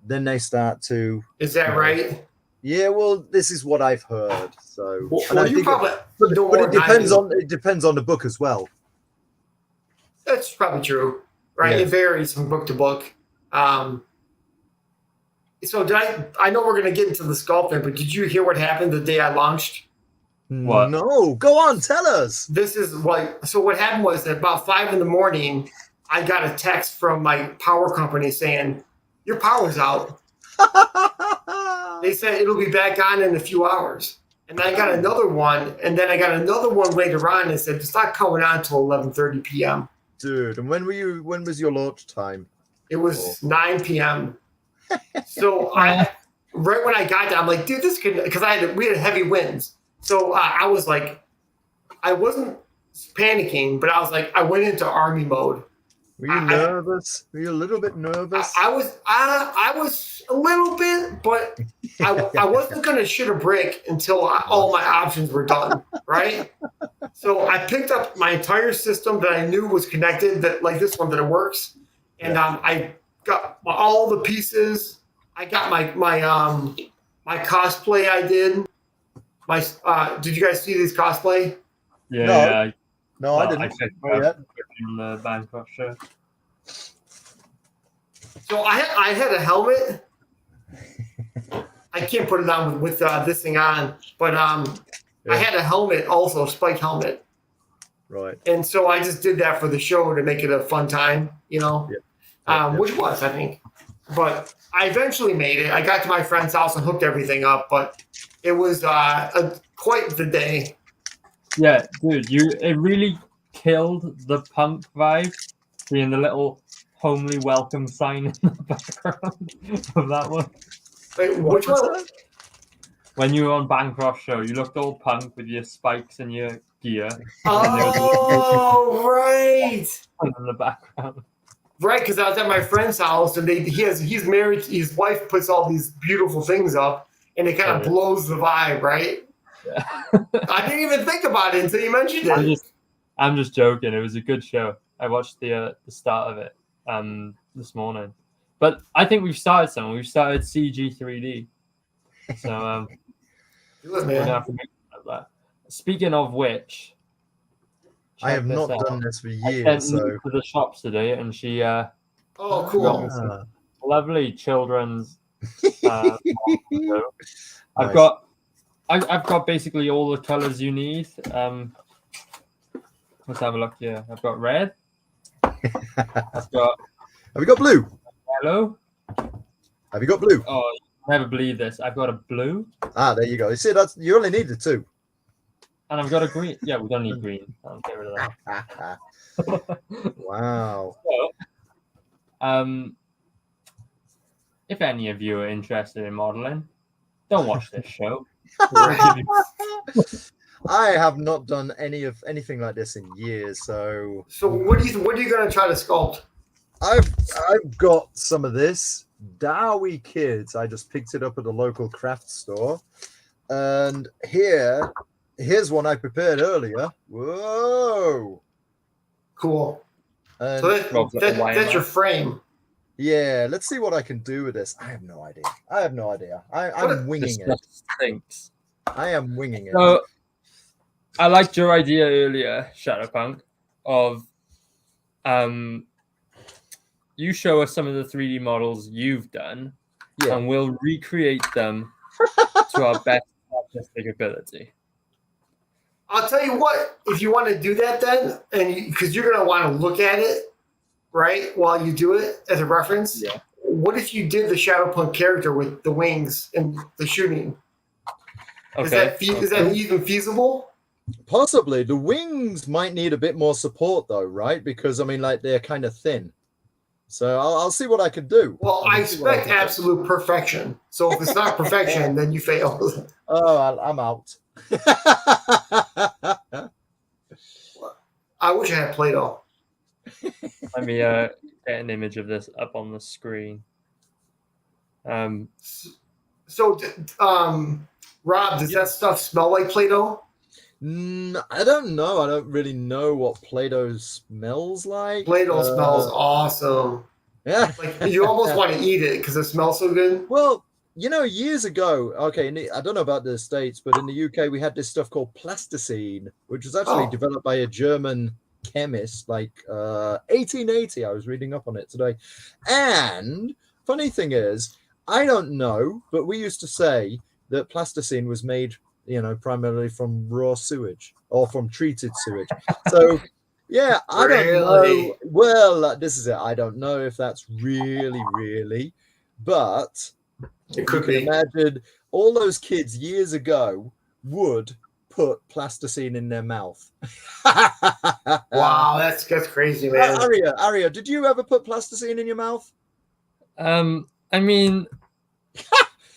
then they start to. Is that right? Yeah, well, this is what I've heard. So, but it depends on the book as well. That's probably true, right? Yeah. It varies from book to book. So I know we're going to get into the sculpting, but did you hear what happened the day I launched? What? No, go on, tell us. What happened was at about 5 a.m, I got a text from my power company saying, your power's out. They said it'll be back on in a few hours. And I got another one, and then I got another one later on and said, it's not coming on until 11:30 p.m. Dude, and when was your launch time? It was 9 p.m. So right when I got there, I'm like, dude, this could, because we had heavy winds. So I was like, I wasn't panicking, but I was like, I went into army mode. Were you nervous? Were you a little bit nervous? I was a little bit, but I wasn't going to shit a brick until all my options were done, right? So I picked up my entire system that I knew was connected, that like this one that it works, and I got all the pieces. I got my cosplay. I did my. Did you guys see these cosplay? Yeah. No, I didn't. I checked on the Bangkok show. So I had a helmet. I can't put it on with this thing on, but I had a helmet also, a spiked helmet. Right. And so I just did that for the show to make it a fun time, which was, I think. But I eventually made it. I got to my friend's house and hooked everything up, but it was quite the day. Yeah, dude, it really killed the punk vibe, seeing the little homely welcome sign in the background of that one. Wait, which one? When you were on Bancroft show, you looked all punk with your spikes and your gear. Oh, right. In the background. Right, because I was at my friend's house, and he's married. His wife puts all these beautiful things up, and it kind of blows the vibe, right? Yeah. I didn't even think about it until you mentioned it. I'm just joking. It was a good show. I watched the start of it this morning, but I think we've started something. We've started CG3D, so Good, we're gonna have to make of that. Speaking of which, I have not done this for years. I sent Nick to the shops today, and she oh, cool, lovely children's. I've got basically all the colors you need. Let's have a look here. I've got red. Have you got blue? Yellow. Have you got blue? Oh, you'll never believe this. I've got a blue. Ah, there you go. You see, you only needed two. And I've got a green. Yeah, we don't need green. I'll get rid of that. Wow. So, if any of you are interested in modeling, don't watch this show. I have not done anything like this in years. So what are you going to try to sculpt? I've got some of this Dowie Kids. I just picked it up at a local craft store, and here's one I prepared earlier. Whoa, cool. And so that's your frame. Yeah, let's see what I can do with this. I have no idea. I'm winging it. Stinks. I am winging it. So, I liked your idea earlier, Shadowpunk, of you show us some of the 3D models you've done, and we'll recreate them to our best artistic ability. I'll tell you what, if you want to do that then, and because you're going to want to look at it, right, while you do it as a reference, what if you did the Shadowpunk character with the wings and the shooting? Okay. Is that even feasible? Possibly. The wings might need a bit more support though, right? Because I mean, like, they're kind of thin. So I'll see what I can do. Well, I expect absolute perfection. So if it's not perfection, then you fail. Oh, I'm out. I wish I had Play-Doh. Let me get an image of this up on the screen. So, Rob, does that stuff smell like Play-Doh? I don't know. I don't really know what Play-Doh smells like. Play-Doh smells awesome. Yeah. Like, you almost want to eat it because it smells so good. Well, years ago, I don't know about the States, but in the UK, we had this stuff called plasticine, which was actually developed by a German chemist, like 1880. I was reading up on it today. And funny thing is, I don't know, but we used to say that plasticine was made, primarily from raw sewage or from treated sewage. So, yeah, I don't Really? know. Well, this is it. I don't know if that's really, but It could you can be. imagine all those kids years ago would put plasticine in their mouth. Wow, that's crazy, man. Aria, did you ever put plasticine in your mouth? I mean,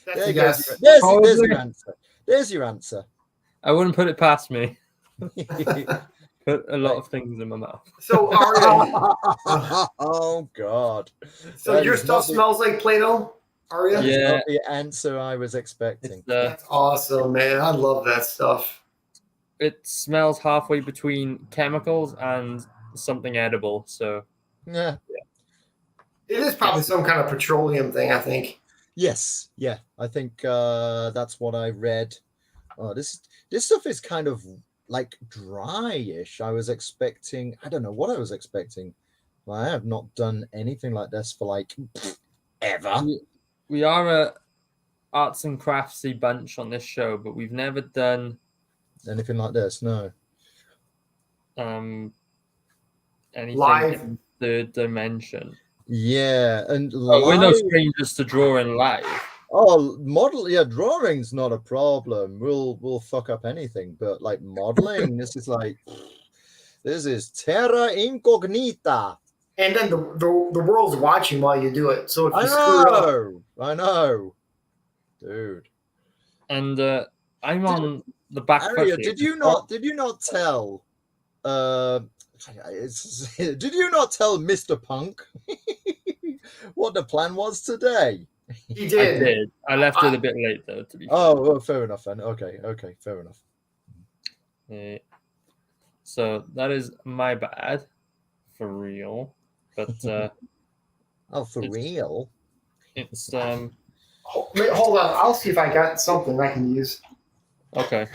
That's There a you go. yes. There's your answer. There's your answer. I wouldn't put it past me. Put a lot of things in my mouth. So Aria, Oh God. so That your is stuff not the- smells like Play-Doh, Aria? That is Yeah. not the answer I was expecting. That's awesome, man. I love that stuff. It smells halfway between chemicals and something edible. So Yeah. It is probably some kind of petroleum thing, I think. Yes. Yeah. I think that's what I read. Oh, this stuff is kind of like dry-ish. I don't know what I was expecting. I have not done anything like this for like ever. we are a arts and craftsy bunch on this show, but we've never done Anything like this, no. anything Live. in third dimension. Yeah, and We're no live- strangers to drawing live. Oh, drawing's not a problem. We'll fuck up anything, but like modeling, this is terra incognita. And then the world's watching while you do it. So if you screw it up, I know, dude. And I'm on the back foot Aria, here. did you not tell? Did you not tell Mr. Punk what the plan was today? he I did. did. I left it a bit late though, to be fair. Oh, well, fair enough then. Okay, fair enough. So that is my bad, for real. But Oh, for real? it's Wait, hold on. I'll see if I got something I can use. okay.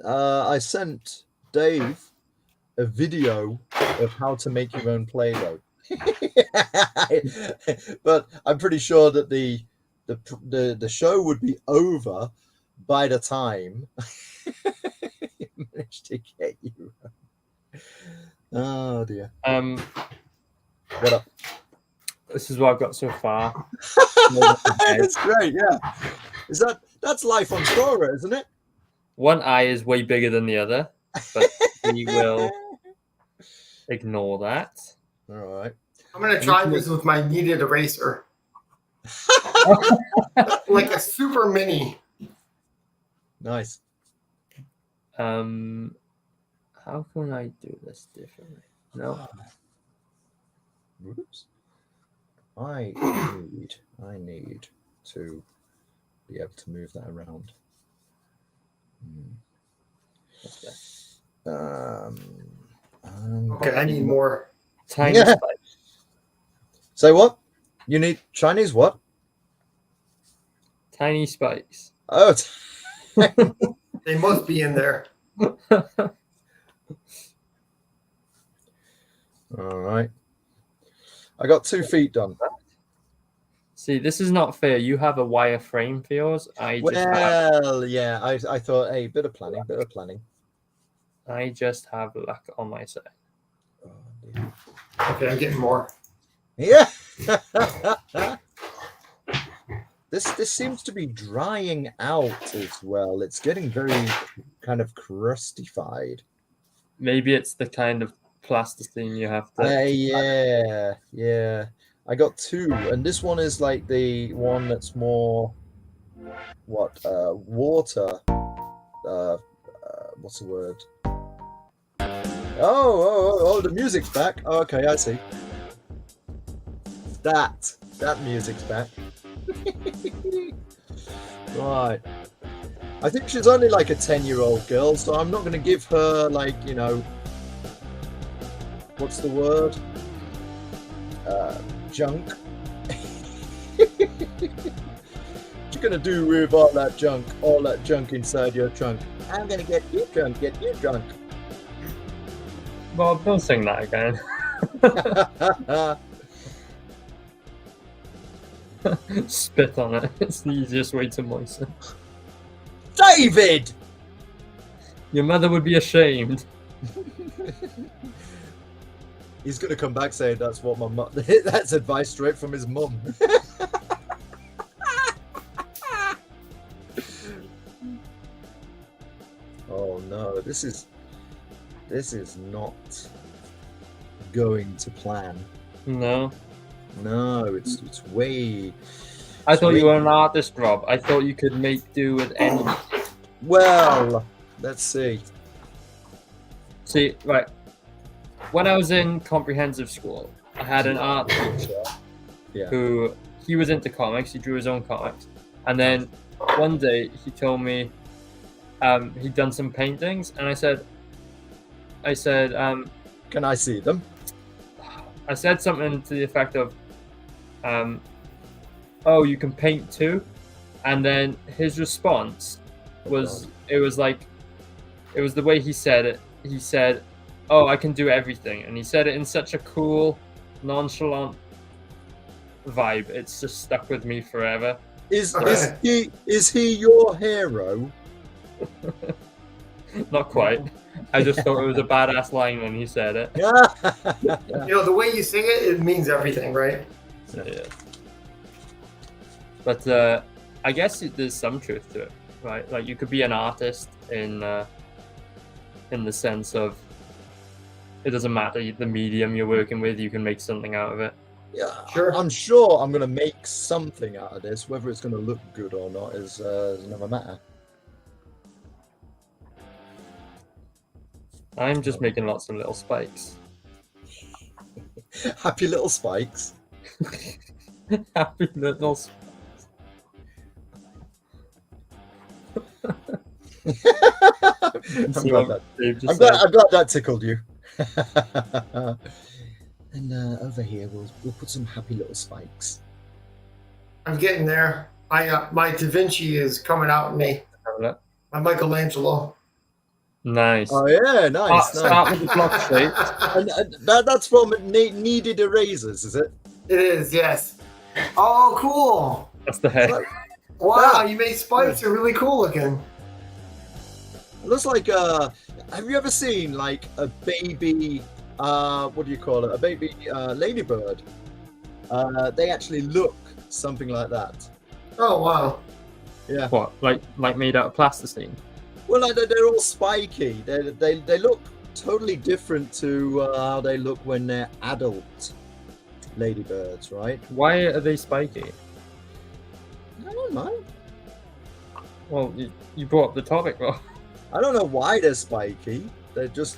I sent Dave a video of how to make your own Play-Doh. But I'm pretty sure that the show would be over by the time he managed to get you. Oh dear. What up? This is what I've got so far. It's great, yeah. That's life on Sora, isn't it? One eye is way bigger than the other, but we will ignore that. All right. I'm gonna try this with my kneaded eraser, like a super mini. Nice. How can I do this differently? No. Oops. I need to be able to move that around. Okay, I need more. Tiny Yeah. spikes. Say what? You need Chinese what? Tiny spikes. Oh, They must be in there. all right. I got 2 feet done. See, this is not fair. You have a wire frame for yours. I just have, Well, yeah. I thought, hey, bit of planning. I just have luck on my side. Oh, dear. Okay, I'm getting more. Yeah. This seems to be drying out as well. It's getting very kind of crustified. Maybe it's the kind of plasticine you have to. Yeah. I got 2, and this one is like the one that's more water. What's the word? Oh, the music's back. Oh, okay, I see. That music's back. Right. I think she's only like a 10-year-old girl, so I'm not going to give her like, what's the word? Junk. What you going to do with all that junk inside your trunk? I'm going to get you drunk. Bob, don't sing that again. Spit on it. It's the easiest way to moisten. David! Your mother would be ashamed. He's going to come back saying that's what my mum... That's advice straight from his mum. Oh no, this is not going to plan. No. No, it's way... I thought you were an artist, Rob. I thought you could make do with anything. Well, let's see. See, right. When I was in comprehensive school, I had an art teacher who he was into comics. He drew his own comics, and then one day he told me he'd done some paintings, and I said, can I see them? I said something to the effect of, "Oh, you can paint too," and then his response was, it was the way he said it. He said, "Oh, I can do everything," and he said it in such a cool, nonchalant vibe. It's just stuck with me forever. Is he your hero? Not quite. I just thought it was a badass line when he said it. You know, the way you sing it, it means everything, right? Yeah. But I guess there's some truth to it, right? Like you could be an artist in the sense of it doesn't matter the medium you're working with, you can make something out of it. Yeah, Sure. I'm sure I'm going to make something out of this. Whether it's going to look good or not is another matter. I'm just making lots of little spikes. Happy little spikes. Happy little spikes. I'm glad that tickled you. And over here we'll put some happy little spikes. I'm getting there. My Da Vinci is coming out in me. My Michelangelo. Nice. Oh yeah, nice. Start with the block shape. And that's from Needed Erasers, is it? It is, yes. Oh, cool. That's the head. Wow, you made spikes. They're really cool looking. It looks like have you ever seen like a baby what do you call it? A baby ladybird. They actually look something like that. Oh wow. Yeah. What? Like made out of plasticine? Well, like, they're all spiky. They look totally different to how they look when they're adult ladybirds, right? Why are they spiky? I don't know. Well, you brought up the topic, Rob. I don't know why they're spiky. They just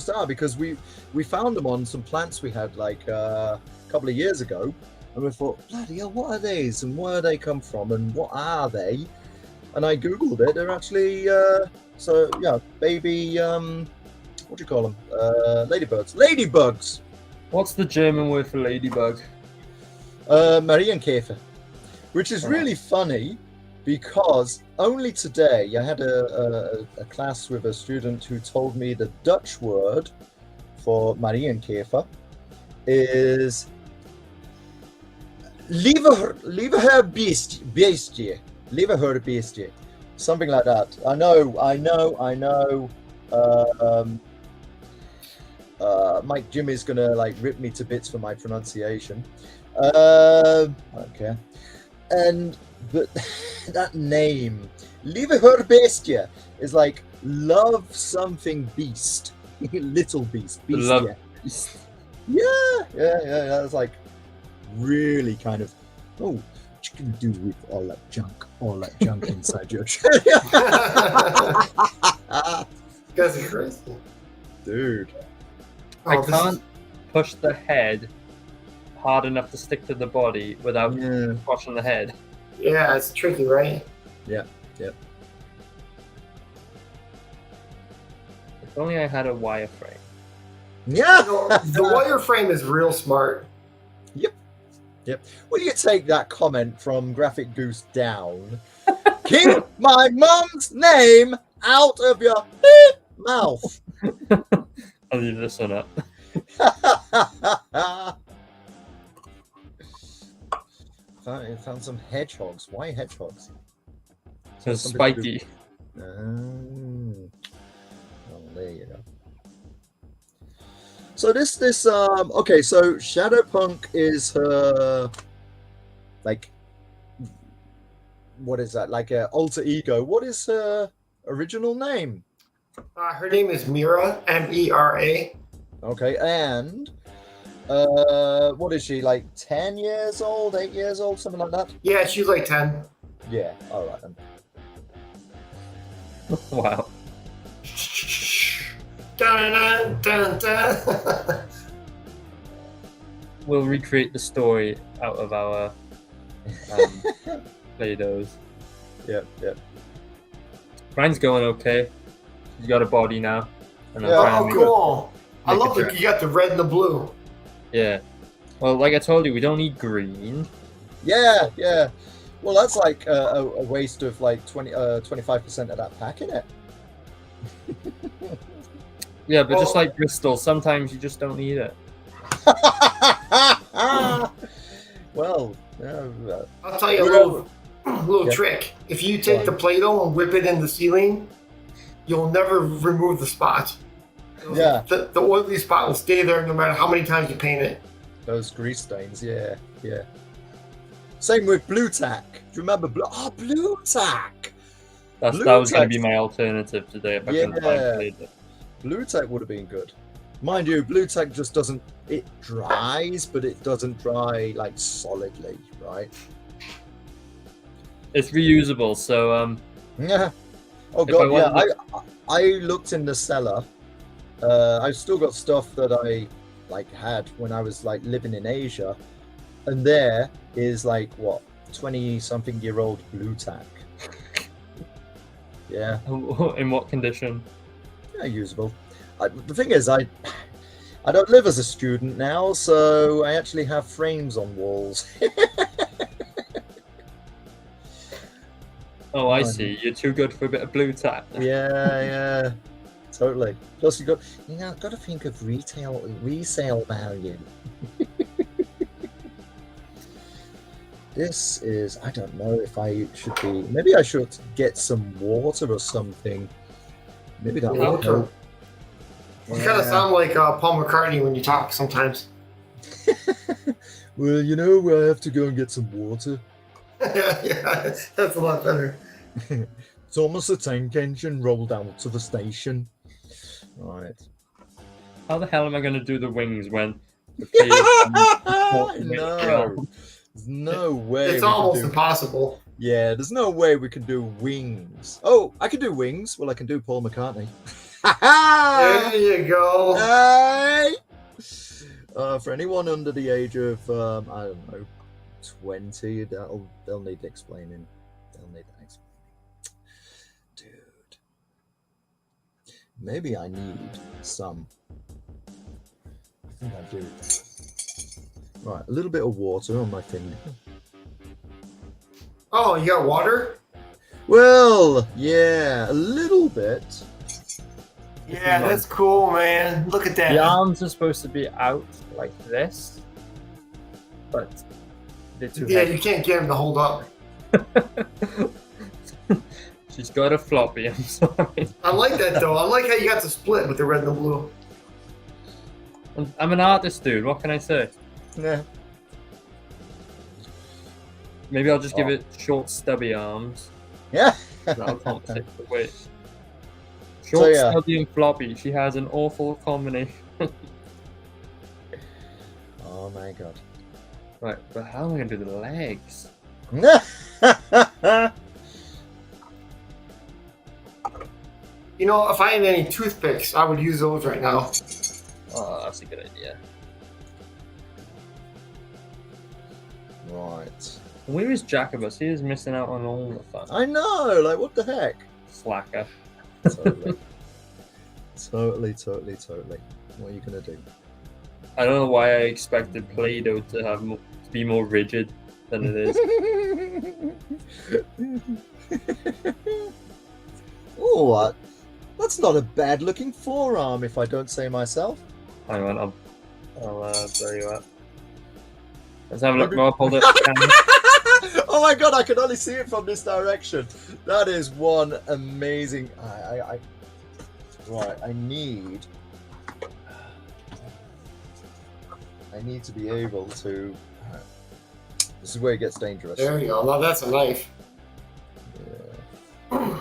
are, because we found them on some plants we had like a couple of years ago, and we thought, bloody hell, what are these and where do they come from and what are they? And I googled it. They're actually baby what do you call them? Ladybugs. What's the German word for ladybug? Marienkäfer, which is really funny because only today I had a class with a student who told me the Dutch word for Marienkäfer is Lieverherbeestje. Lieverherbeestje. Something like that. I know. Mike Jimmy's gonna like rip me to bits for my pronunciation. Okay. But that name, Lieverherbeestje, is like love something beast. Little beast. Love Beast. Yeah. That's like really kind of, oh, what you can do with all that junk inside your chest. Guys are crazy. Dude. I can't push the head hard enough to stick to the body without crushing the head. Yeah, it's tricky, right? Yeah. If only I had a wireframe. Yeah. The wireframe is real smart. Yep. Will you take that comment from Graphic Goose down? Keep my mum's name out of your mouth. I'll leave this one up. Found some hedgehogs. Why hedgehogs? So something to do- spiky. Oh, there you go. So this okay, so Shadowpunk is her like what is that? Like a alter ego. What is her original name? Her name is Mira, Mera. Okay, and what is she, like 10 years old, 8 years old, something like that? Yeah, she's like 10. Yeah, all right then. Wow. Dun, dun, dun. We'll recreate the story out of our Play-Dohs. Yeah. Mine's going okay. He's got a body now. And I'm Yeah. trying Oh, to cool. I make love it that you got the red and the blue. Yeah. Well, like I told you, we don't need green. Yeah. Well, that's like a waste of like 25% of that pack in it. Yeah, but just Well- like Bristol, sometimes you just don't need it. Well, I'll tell you a little Yeah. trick. If you take the Play-Doh and whip it in the ceiling, you'll never remove the spot. Yeah. The oily spot will stay there no matter how many times you paint it. those grease stains, yeah. Same with blue tack. Do you remember blue tack? That Blue was going to be text. my alternative today if I couldn't find Yeah. Play-Doh. Blue tack would have been good. Mind you, blue tack just doesn't, it dries, but it doesn't dry like solidly, right? It's reusable, so Yeah. Oh If I god, yeah. wanted I looked in the cellar. I've still got stuff that I like had when I was like living in Asia, and there is like what 20-something-year-old blue tack. Yeah, in what condition? yeah, usable. The thing is, I don't live as a student now, so I actually have frames on walls. Oh, I see. You're too good for a bit of blue tack. Yeah, totally. Plus, got to think of resale value. This is, I don't know if I should be. Maybe I should get some water or something. Maybe that would Water. help. You kind of sound like Paul McCartney when you talk sometimes. Well, I have to go and get some water. Yeah, that's a lot better. Thomas the Tank Engine rolled out to the station. Right. How the hell am I going to do the wings when the players No. There's no way. It's we almost can do... impossible. Yeah, there's no way we can do wings. Oh, I can do wings. Well, I can do Paul McCartney. There you go. Hey! For anyone under the age of, I don't know, 20, they'll need explaining. They'll need that explaining. Dude. Maybe I need some. I think I do. Right, a little bit of water on my finger. Oh, you got water? Well, yeah, a little bit. Yeah, that's cool, man. Look at that. The arms are supposed to be out like this, but they're too Yeah, heavy. you can't get him to hold up. She's got a floppy, I'm sorry. I like that, though. I like how you got the split with the red and the blue. I'm an artist, dude. What can I say? Yeah. Maybe I'll just give it short, stubby arms. Yeah. That'll compensate for the weight. Short, yeah. stubby, and floppy. She has an awful combination. Oh my god. Right, but how am I going to do the legs? You know, if I had any toothpicks, I would use those right now. Oh, that's a good idea. Right. Where is Jacobus? He is missing out on all the fun. I know, like what the heck? Slacker. Totally. Totally. What are you gonna do? I don't know why I expected Play-Doh to be more rigid than it is. Oh, That's not a bad-looking forearm, if I don't say myself. Hang on, I'll blow you up. Let's have a look, Rob. Hold it. Camera. Oh my god, I can only see it from this direction. That is one amazing. Right, I need to be able to. This is where it gets dangerous. There you go. Now that's a knife. Yeah.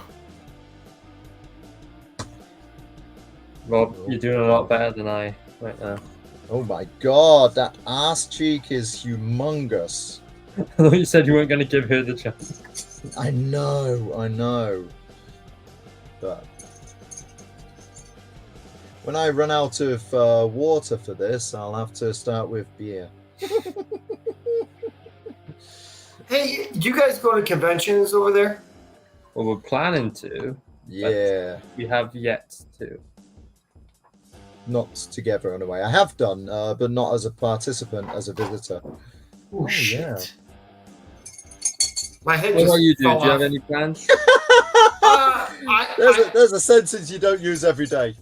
Rob, you're doing a lot better than I right now. Oh my god, that ass cheek is humongous. I thought you said you weren't going to give her the chance. I know. But when I run out of water for this, I'll have to start with beer. Hey, do you guys go to conventions over there? Well, we're planning to. Yeah. We have yet to. Not together in a way. I have done, but not as a participant, as a visitor. Oh, shit. yeah. My head What just about you, dude? fell Do you have off. any plans? There's a sentence you don't use every day.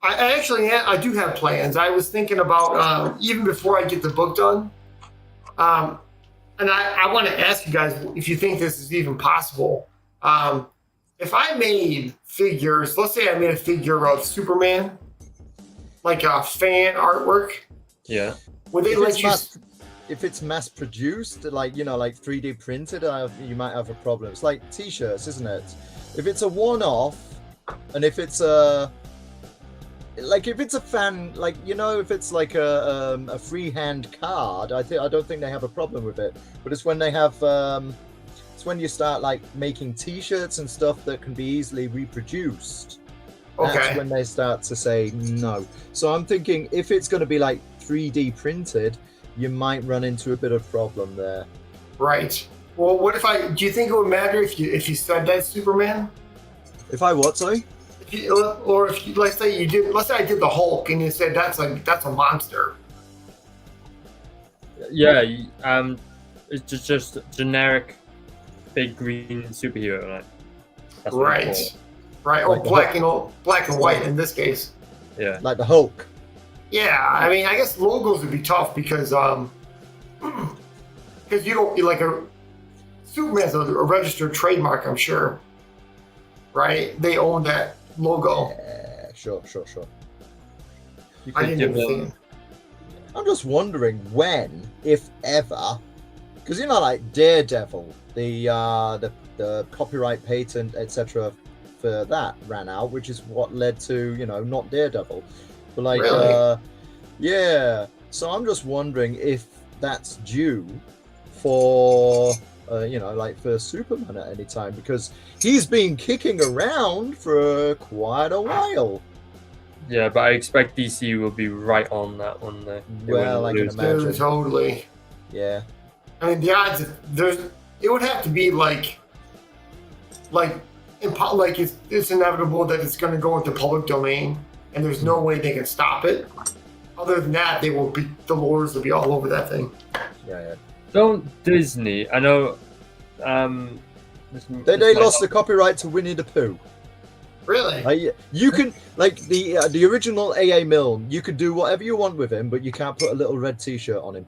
I actually I do have plans. I was thinking about even before I get the book done, and I want to ask you guys if you think this is even possible. If I made figures, let's say I made a figure of Superman, like a fan artwork, Yeah. would they let you? If it's mass produced, like, you know, like 3D printed, you might have a problem. It's like t-shirts, isn't it? If it's a one-off, and if it's a fan, like, you know, if it's like a freehand card, I don't think they have a problem with it. But it's when they have, it's when you start like making t-shirts and stuff that can be easily reproduced. Okay. That's when they start to say no. So I'm thinking if it's going to be like 3D printed, you might run into a bit of problem there. Right. Well, what if do you think it would matter if you said that's Superman? If I what, sorry? Or if you, let's say I did the Hulk and you said that's a monster. Yeah. It's just generic big green superhero, right? That's what Right. it's Right. Or Like black and white in this case. called. Yeah. Like the Hulk. Yeah, I mean, I guess logos would be tough because you don't like Superman's a registered trademark, I'm sure. Right? They own that logo. Yeah, sure. You I could didn't give even them. think. I'm just wondering when, if ever, because you know, like Daredevil, the copyright patent, etc., for that ran out, which is what led to, you know, not Daredevil, but like, Really? yeah. So I'm just wondering if that's due for, you know, like for Superman at any time, because he's been kicking around for quite a while. Yeah, but I expect DC will be right on that one. Well, I can imagine. Dude, totally. Yeah. I mean, the odds it would have to be like it's inevitable that it's going to go into public domain, and there's no way they can stop it. Other than that, the lawyers will be all over that thing. Yeah. Don't Disney? I know. They lost the copyright to Winnie the Pooh. Really? You can, like, the original A.A. Milne, you could do whatever you want with him, but you can't put a little red t-shirt on him.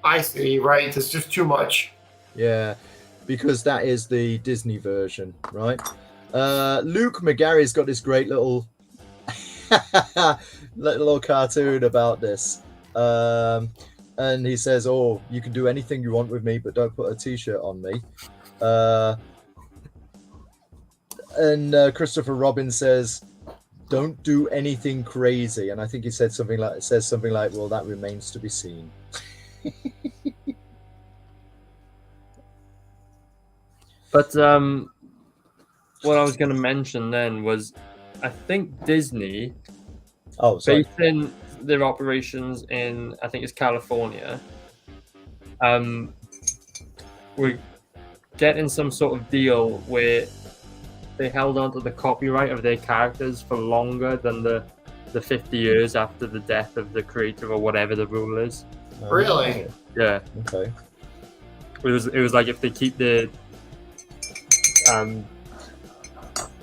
I see. Right? It's just too much. Yeah, because that is the Disney version, right? Luke McGarry's got this great little little cartoon about this. And he says, "Oh, you can do anything you want with me, but don't put a t-shirt on me." And Christopher Robin says, "Don't do anything crazy." And I think he says something like, "Well, that remains to be seen." But what I was going to mention then was, I think Disney, Oh, sorry. based in their operations in, I think it's California, we're getting some sort of deal where they held onto the copyright of their characters for longer than the 50 years after the death of the creator or whatever the rule is. Really? Yeah. Okay. It was like if they keep the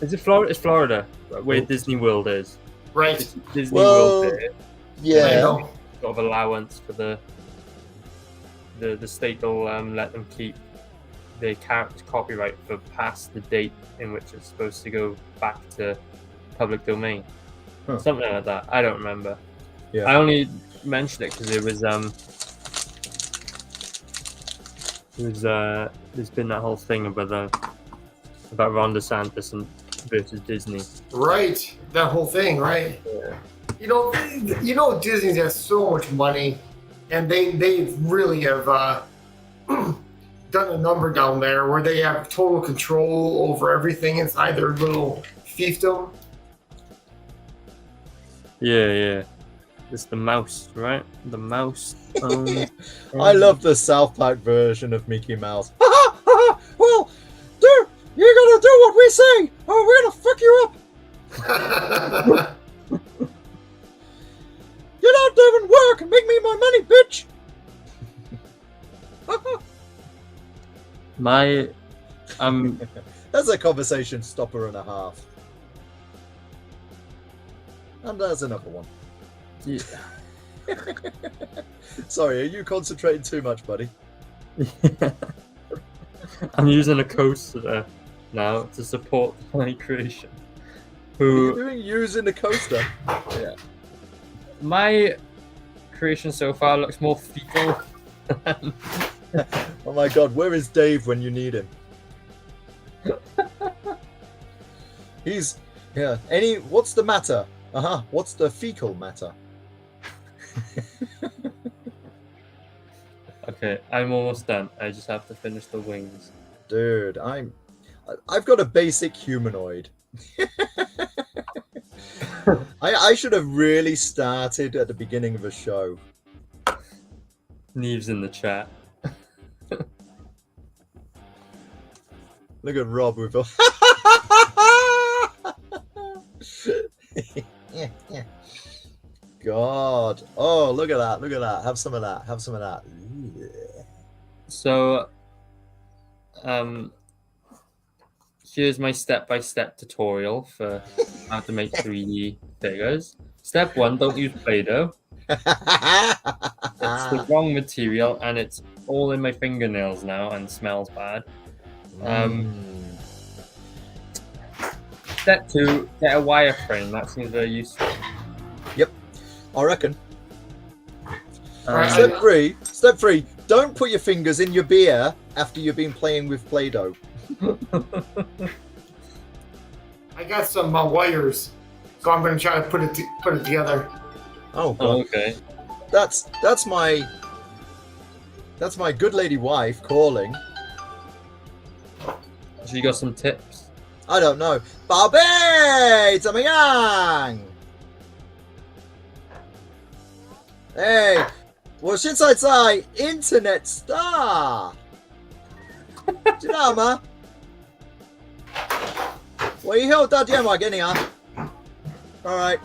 Is it Florida? It's Florida, where Disney World is. Right. It's Disney Well, World there. I Yeah. know. Sort of allowance for the state will let them keep their character copyright for past the date in which it's supposed to go back to public domain. Huh. Something like that. I don't remember. Yeah. I only mentioned it because there's been that whole thing about Ron DeSantis and versus Disney. Right. That whole thing, right? Yeah. You know, Disney has so much money, and they really have done a number down there where they have total control over everything inside their little fiefdom. Yeah. It's the mouse, right? The mouse. I love the South Park version of Mickey Mouse. Well, dude, you're gonna do what we say, or we're gonna fuck you up. Get out there and work and make me my money, bitch. That's a conversation stopper and a half. And there's another one. Yeah. Sorry, are you concentrating too much, buddy? I'm using a coaster now to support my creation. What are you doing using the coaster? Yeah. My creation so far looks more fecal. Oh my god, where is Dave when you need him? He's what's the matter? What's the fecal matter? Okay, I'm almost done. I just have to finish the wings. Dude, I've got a basic humanoid. I should have really started at the beginning of a show. Neve's in the chat. Look at Rob with a... God. Oh, look at that. Look at that. Have some of that. Have some of that. So, here's my step-by-step tutorial for how to make 3D figures. Step 1, don't use Play-Doh. It's the wrong material, and it's all in my fingernails now and smells bad. Step 2, get a wireframe. That seems very useful. Yep, I reckon. Right. Step 3, don't put your fingers in your beer after you've been playing with Play-Doh. I got some wires, so I'm going to try to put it together. Oh, God. Oh, okay. That's my good lady wife calling. So you got some tips? I don't know. Bobby,怎么样? Hey, 我现在在 Internet Star， 知道吗？我以后打电话给你啊。All right.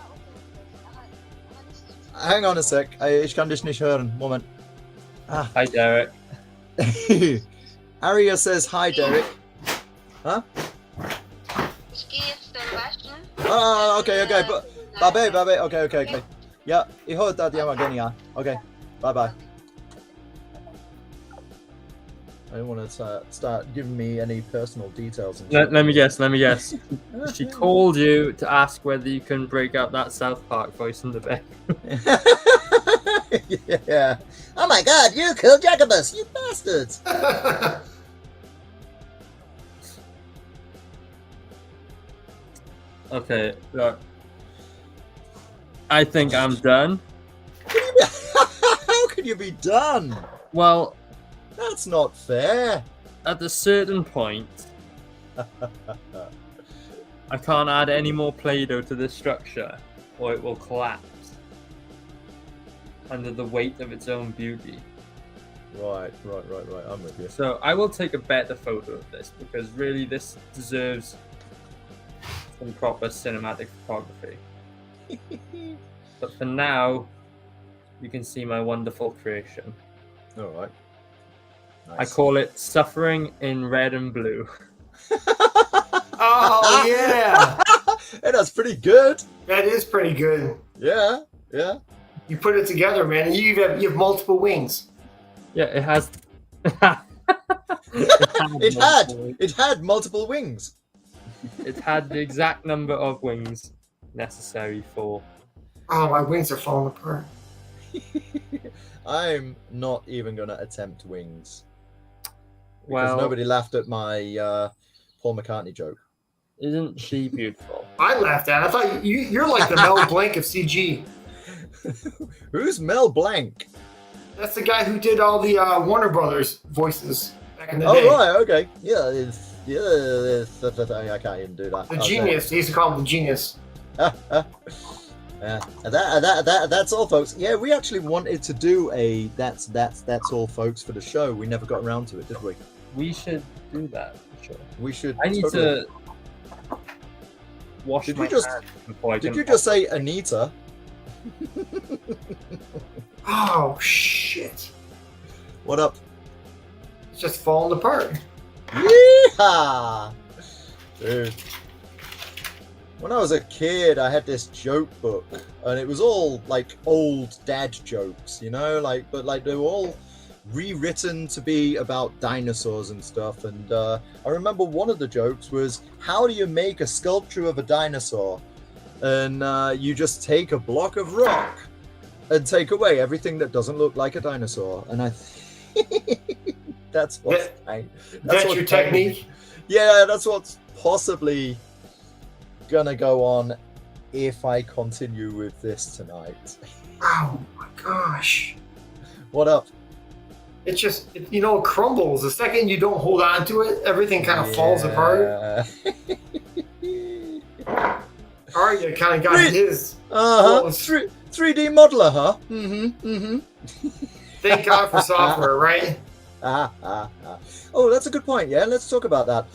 Hang on a sec. Ich kann dich nicht hören. Moment. Hi, Derek. Aria says hi, Derek. Huh? Oh, okay. Babe. Okay. Yeah, ich hole da die mal genial. Okay, bye. I don't want to start giving me any personal details. Let me guess. She called you to ask whether you can break out that South Park voice in the back. Yeah. Oh my God! You killed Jacobus, you bastards! Okay, look. I think I'm done. How can you be done? Well, that's not fair. At a certain point, I can't add any more Play-Doh to this structure, or it will collapse under the weight of its own beauty. Right. I'm with you. So I will take a better photo of this, because really this deserves some proper cinematic photography. But for now, you can see my wonderful creation. All right. Nice. I call it Suffering in Red and Blue. Oh, yeah. pretty good. That is pretty good. Yeah, yeah. You put it together, man, and you have multiple wings. Yeah, it has. It had multiple wings. It had the exact number of wings necessary for. Oh, my wings are falling apart. I'm not even going to attempt wings. Because Well, nobody laughed at my Paul McCartney joke. isn't she beautiful? I laughed at it. I thought you're like the Mel Blanc of CG. Who's Mel Blanc? That's the guy who did all the Warner Brothers voices back in the Oh, day. right, okay. I can't even do that. The genius. They used to call him the genius. Yeah, that's all, folks. Yeah, we actually wanted to do a that's all, folks, for the show. We never got around to it, did we? We should do that. For sure. We should. I need totally. to wash Did my you just- hands before I Did can. you just say Anita? Oh shit! What up? It's just falling apart. Yeehaw! Dude. When I was a kid, I had this joke book, and it was all like old dad jokes, you know, but they were all rewritten to be about dinosaurs and stuff. And I remember one of the jokes was, "How do you make a sculpture of a dinosaur?" And you just take a block of rock and take away everything that doesn't look like a dinosaur. And I that's what's That's what your technique. Yeah, that's what's possibly gonna go on if I continue with this tonight. Oh my gosh! What up? It's just it crumbles the second you don't hold on to it. Everything kind of falls apart. Arya kind of got his. close. 3D modeler, huh? Mm-hmm. Thank God for software, right? Oh, that's a good point. Yeah, let's talk about that.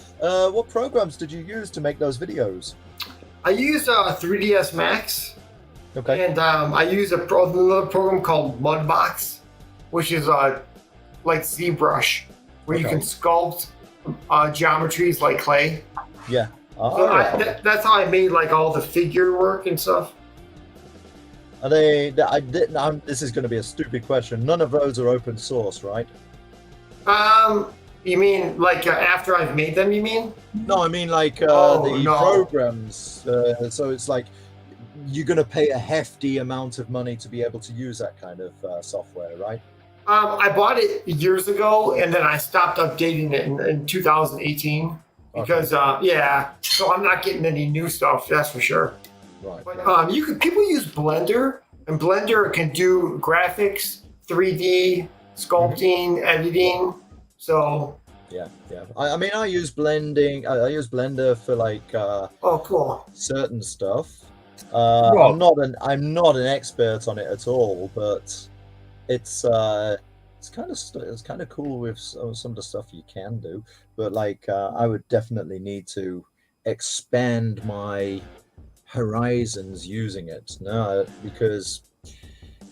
What programs did you use to make those videos? I used 3ds Max, Okay. and I used another program called Mudbox, which is like ZBrush, where you Okay. can sculpt geometries like clay. Yeah. So that's how I made like all the figure work and stuff. Are they? This is going to be a stupid question. None of those are open source, right? You mean like after I've made them? You mean? No, I mean like Oh, the no. programs. So it's like you're going to pay a hefty amount of money to be able to use that kind of software, right? I bought it years ago, and then I stopped updating it in 2018 because so I'm not getting any new stuff. That's for sure. Right. But people use Blender, and Blender can do graphics, 3D sculpting, editing. So Yeah. I mean, I use blending. I use Blender for like oh, cool. certain stuff. Rob. I'm not an expert on it at all, but it's kind of cool with some of the stuff you can do. But like, I would definitely need to expand my horizons using it now, because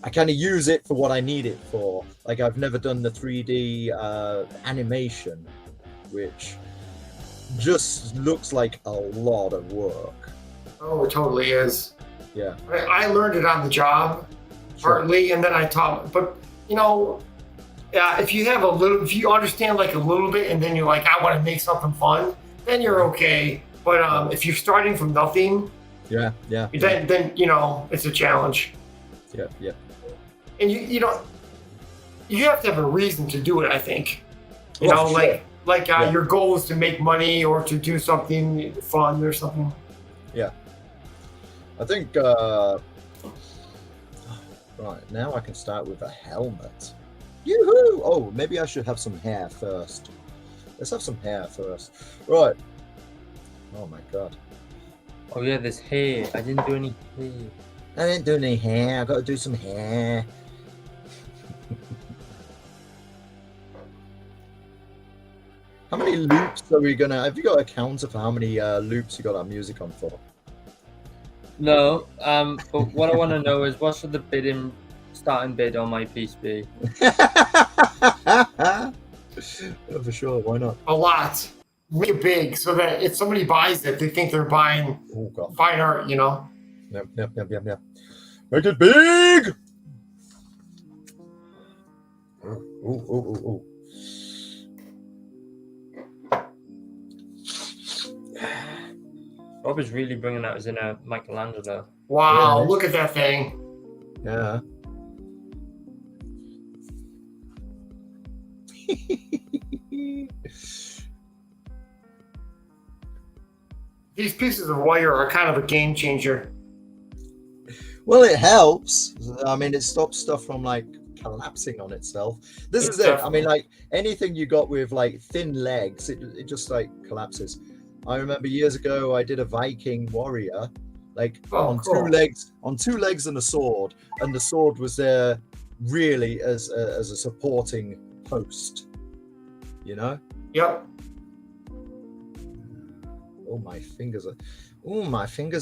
I kind of use it for what I need it for. Like, I've never done the 3D animation, which just looks like a lot of work. Oh, it totally is. Yeah. I learned it on the job partly, and then I taught. But if you understand like a little bit, and then you're like, I want to make something fun, then you're okay. But if you're starting from nothing, Yeah. then it's a challenge. Yeah. And you have to have a reason to do it. I think For sure. your goal is to make money or to do something fun or something. I think right now I can start with a helmet. Yoo-hoo! Oh, maybe I should have some hair first. Let's have some hair first. Right. Oh my god. Oh yeah, there's hair. I didn't do any hair. I didn't do any hair. I got to do some hair. How many loops are we gonna? Have you got a counter for how many loops you got that music on for? No. But what I want to know is what should the starting bid on my piece be? Yeah, for sure. Why not? A lot. make it big so that if somebody buys it, they think they're buying Oh god. fine art, you know? Yep. Make it big. Oh. Rob is really bringing out his inner Michelangelo. Wow, Yeah. look at that thing. Yeah. These pieces of wire are kind of a game changer. Well, it helps. I mean, it stops stuff from like collapsing on itself. This is it. I mean, like anything you got with like thin legs, it just like collapses. I remember years ago I did a Viking warrior, like on cool. two legs and a sword, and the sword was there really as a supporting post. You know? Yep. Oh, my fingers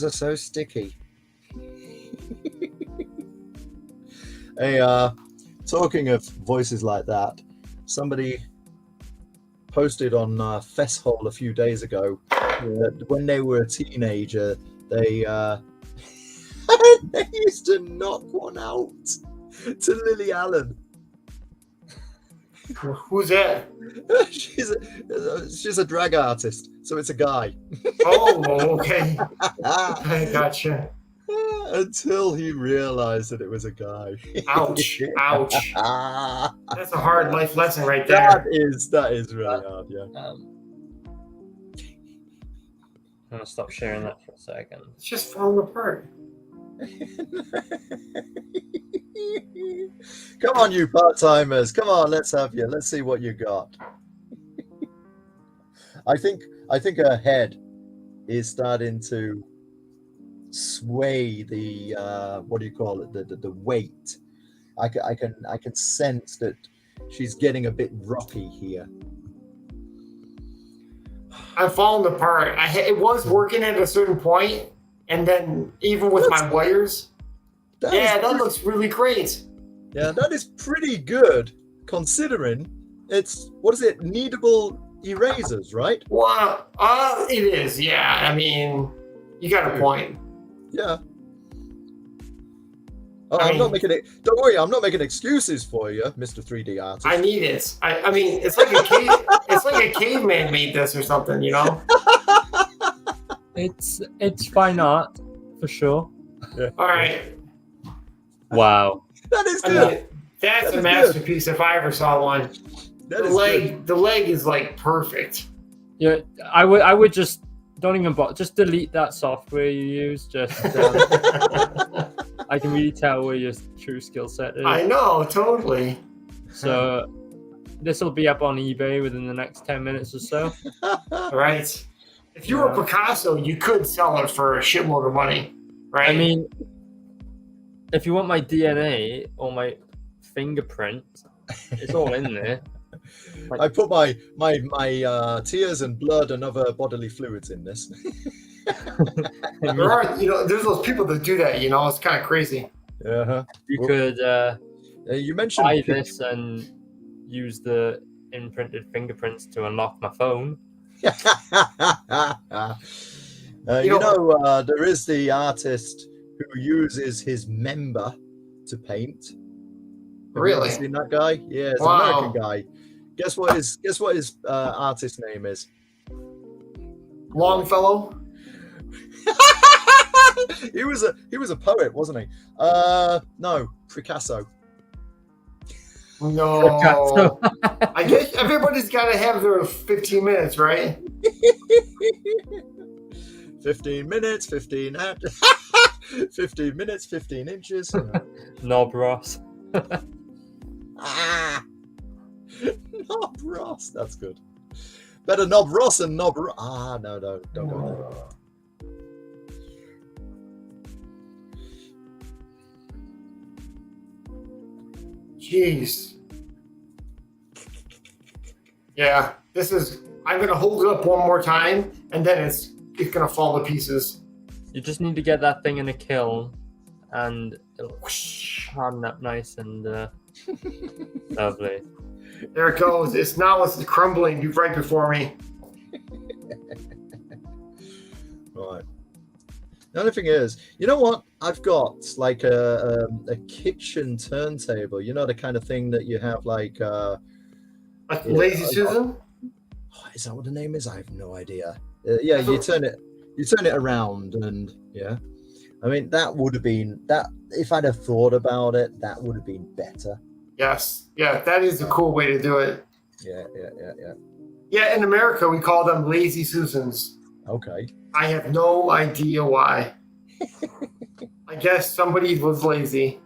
are so sticky. Hey, talking of voices like that, somebody posted on Festhole a few days ago that when they were a teenager, they they used to knock one out to Lily Allen. Who's that? She's a drag artist, so it's a guy. Oh, okay. I gotcha. Until he realized that it was a guy. Ouch. Ouch. Ah, That's a hard life lesson right there. that is really hard, yeah. I'm gonna stop sharing that for a second. It's just falling apart. Come on, you part-timers. Come on, let's have you. Let's see what you got. I think her head is starting to sway the what do you call it? The weight. I can sense that she's getting a bit rocky here. I'm falling apart. It was working at a certain point, and then even with my wires, that looks really great. Yeah, that is pretty good considering it's, what is it, kneadable erasers, right? Well, it is. Yeah, I mean, you got a point. Yeah. Oh, I'm not making it. Don't worry, I'm not making excuses for you, Mr. 3D artist. I need it. I mean, it's like a cave. It's like a caveman made this or something, you know. It's fine art for sure. Yeah. All right. Wow. That is I good. mean, that's That a is masterpiece if I ever saw one. That The is leg, good. the leg is like perfect. Yeah, I would just don't even bother. Just delete that software you use. Just I can really tell where your true skill set is. I know, totally. So this will be up on eBay within the next 10 minutes or so. Right. If you were Picasso, you could sell it for a shitload of money, right? I mean, if you want my DNA or my fingerprint, it's all in there. I put my tears and blood and other bodily fluids in this. there are, there's those people that do that. It's kind of crazy. Uh-huh. You could You mentioned buy this and use the imprinted fingerprints to unlock my phone. there is the artist who uses his member to paint. Have you ever Really? seen that guy? Yeah, it's Wow. an American guy. Guess what his artist name is? Longfellow? he was a poet, wasn't he? No, Picasso. No. I guess everybody's got to have their 15 minutes, right? 15 minutes, 15 at 15 minutes, 15 inches. Knob Ross. Knob Ross, that's good. Better Knob Ross than Knob Ross. No, don't go there. Jeez. Yeah, I'm going to hold it up one more time, and then it's going to fall to pieces. You just need to get that thing in a kiln, and it'll harden up nice and lovely. There it goes. It's crumbling right before me. Right. The only thing is, you know what? I've got like a kitchen turntable. You know, the kind of thing that you have like. Like Yeah, Lazy Susan? Is that what the name is? I have no idea. Yeah, you turn it around, and yeah. I mean, that would have been that. If I'd have thought about it, that would have been better. Yes. Yeah, that is a cool way to do it. Yeah. Yeah, in America, we call them Lazy Susans. Okay. I have no idea why. I guess somebody was lazy.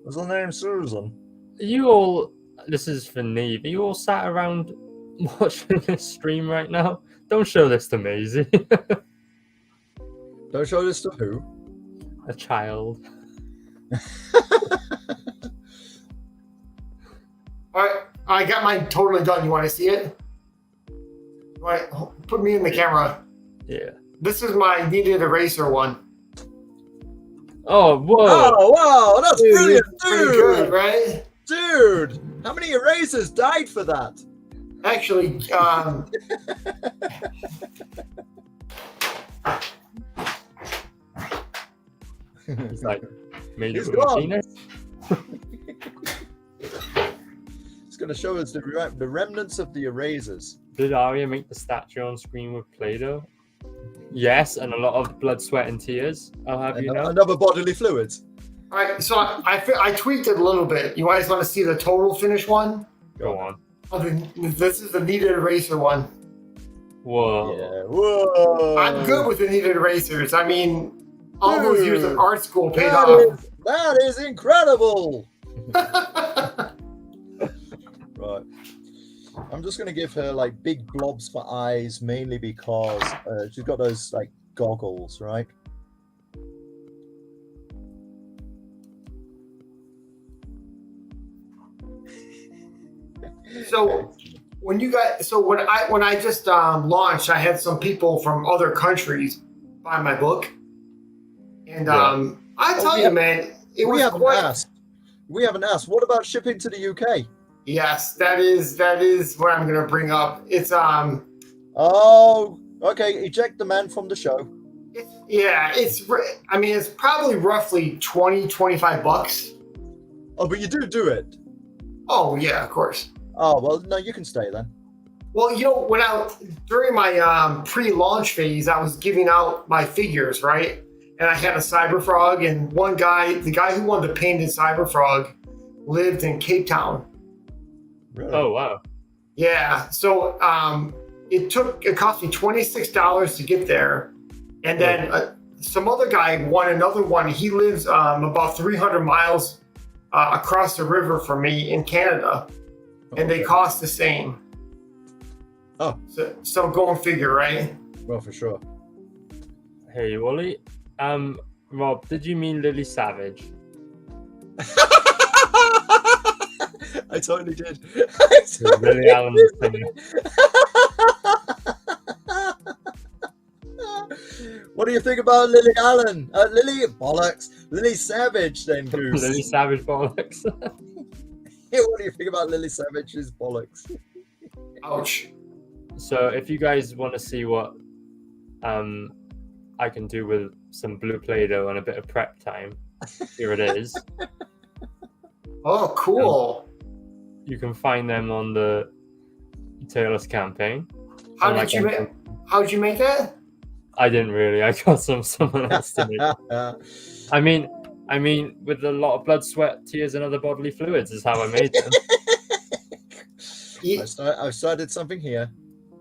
Was her name Susan? Are you all? This is for Neve. Are you all sat around watching this stream right now? Don't show this to Maisie. Don't show this to who? A child. All right, I got mine totally done. You want to see it? All right, put me in the camera. Yeah. This is my needed eraser one. Oh, whoa. Oh, wow, that's Dude, brilliant, it's pretty good, right? Dude, how many erasers died for that? Actually, He's like, made He's it with a gone. penis. It's going to show us the remnants of the erasers. Did Arya make the statue on screen with Play-Doh? Yes, and a lot of blood, sweat, and tears. I'll have you know. Another bodily fluids. all right, so I tweaked it a little bit. You guys want to see the total finish one? Go on. This is the needed eraser one. Whoa. Yeah. Whoa. I'm good with the needed erasers. I mean, all those years of art school paid That off. that is incredible. Right. I'm just going to give her like big blobs for eyes, mainly because she's got those like goggles, right? So when I just launched, I had some people from other countries buy my book, and I tell you, man, it we was haven't quite. asked. We haven't asked. What about shipping to the UK? Yes, that is what I'm going to bring up. It's Oh, okay. Eject the man from the show. it's probably roughly $20-25. Oh, but you do it. Oh yeah, of course. Oh well, no, you can stay then. Well, you know, during my pre-launch phase, I was giving out my figures, right? And I had a Cyber Frog, and the guy who won the painted Cyber Frog, lived in Cape Town. Really? Oh, wow. Yeah, so it cost me $26 to get there, and then some other guy won another one. He lives about 300 miles across the river from me in Canada, and they cost the same. Oh. So go and figure, right? Well, for sure. Hey, Wally. Rob, did you mean Lily Savage? I totally did. Lily Allen singer. What do you think about Lily Allen? Lily bollocks. Lily Savage, then Goose. Lily Savage bollocks. What do you think about Lily Savage's bollocks? Ouch. So if you guys want to see what I can do with some blue Play-Doh and a bit of prep time, here it is. Oh, cool. You can find them on the Taylor's campaign. How'd you make that? I didn't really. I got someone else to make. I mean, with a lot of blood, sweat, tears, and other bodily fluids is how I made them. I've started something here,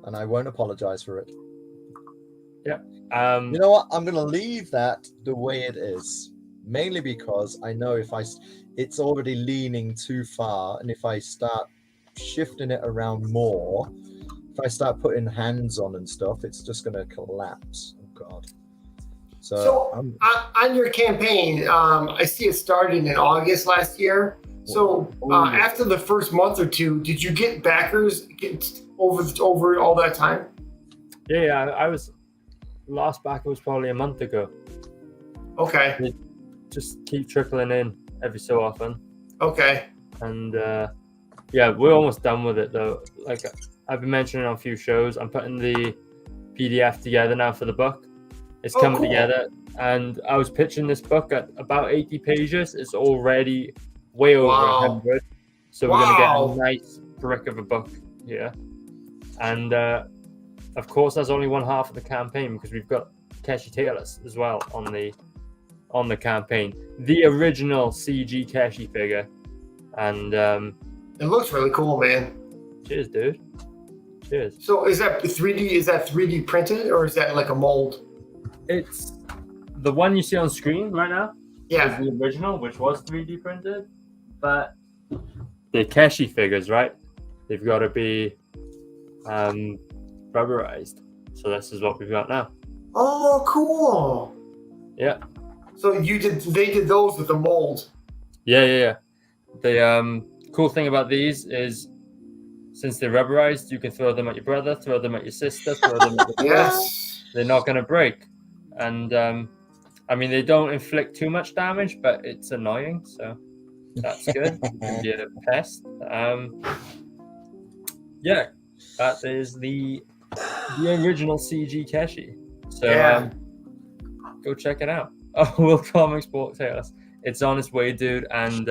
and I won't apologize for it. Yeah. You know what? I'm going to leave that the way it is, mainly because I know it's already leaning too far, and if I start shifting it around more, if I start putting hands on and stuff, it's just going to collapse. Oh God. So on your campaign, I see it started in August last year. So after the first month or two, did you get backers over all that time? Yeah. I was last backer was probably a month ago. Okay. They just keep trickling in every so often. Okay. And yeah, we're almost done with it though. Like I've been mentioning on a few shows. I'm putting the PDF together now for the book. It's Oh, coming cool. together, and I was pitching this book at about 80 pages. It's already way over Wow. 100. So we're going to Wow. get a nice brick of a book here. And of course, that's only one half of the campaign because we've got Keshi Taylors as well on the campaign. The original CG Keshi figure. And It looks really cool, man. cheers, dude. Cheers. So is that 3D? Is that 3D printed or is that like a mold? It's the one you see on screen right now. Yeah. Is the original, which was 3D printed, but the Keshi figures, right? They've got to be rubberized. So this is what we've got now. Oh, cool. Yeah. So they did those with the mold. Yeah. The cool thing about these is, since they're rubberized, you can throw them at your brother, throw them at your sister, throw them at your Yes. They're not going to break. And I mean, they don't inflict too much damage, but it's annoying, so that's good. You can be a pest. Yeah, that is the original CG Keshi. So Yeah. go check it out. Oh, Will Comics bought Taylors. It's on its way, dude, and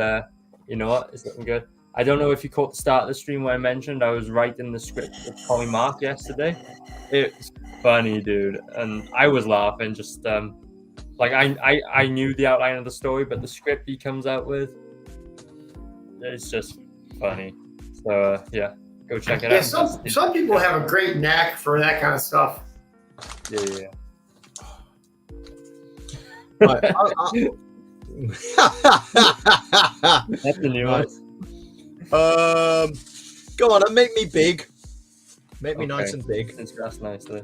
you know what? It's looking good. I don't know if you caught the start of the stream where I mentioned I was writing the script with Tommy Mark yesterday. It's funny, dude, and I was laughing. Just like I knew the outline of the story, but the script he comes out with, it's just funny. So yeah, go check it Yeah. out. Some people have a great knack for that kind of stuff. Yeah. Right, That's the new one. Go on, and make me big. Make me Okay. nice and big. It's dressed nicely.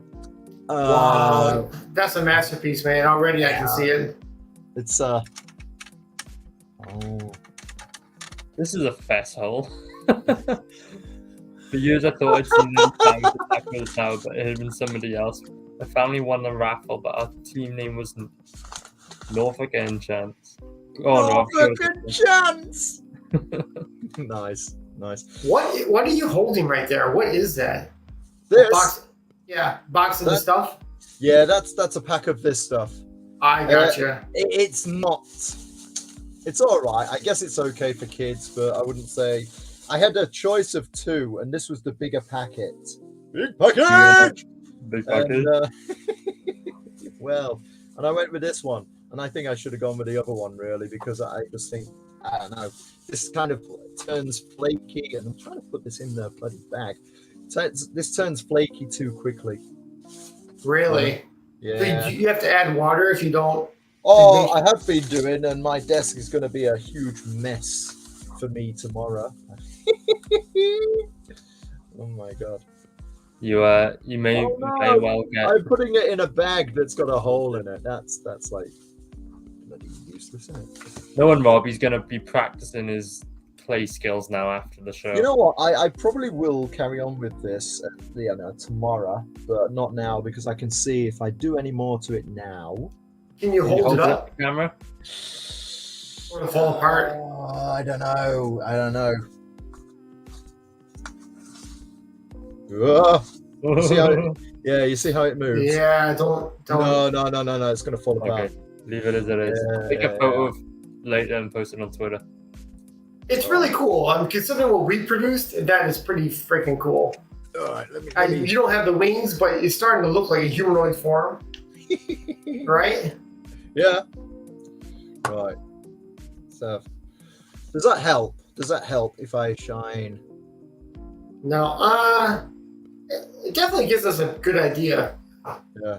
Wow. That's a masterpiece, man. Already I can see it. It's This is a fess hole. For years I thought I'd seen them tag the tower, but it had been somebody else. I finally won the raffle, but our team name was Norfolk Enchants. Oh no! good chance. Nice. What are you holding right there? What is that? This, Box. Yeah, box of the stuff. yeah, that's a pack of this stuff. I gotcha. It's not. It's all right. I guess it's okay for kids, but I wouldn't say. I had a choice of two, and this was the bigger packet. Big package. Big package. Well, and I went with this one, and I think I should have gone with the other one really, because I just think, I don't know, this kind of turns flaky, and I'm trying to put this in the bloody bag. This turns flaky too quickly. Really? Yeah. So you have to add water if you don't. Oh, I have been doing, and my desk is going to be a huge mess for me tomorrow. Oh my god. You may Oh, no. very well get. I'm putting it in a bag that's got a hole in it. That's like bloody useless, isn't it? No one, Rob. He's gonna be practicing his play skills now after the show. You know what? I probably will carry on with this tomorrow, but not now, because I can see if I do any more to it now. Can you Can you hold it up the camera? or it'll fall apart? I don't know. Ugh. You see how you see how it moves? Yeah, don't. No, it's gonna fall apart. Okay, leave it as it is. Take a photo of later and post it on Twitter. It's really cool. Considering what we produced, that is pretty freaking cool. All right, let me. You don't have the wings, but it's starting to look like a humanoid form, right? Yeah. Right. So, does that help? Does that help if I shine? No, it definitely gives us a good idea. Yeah.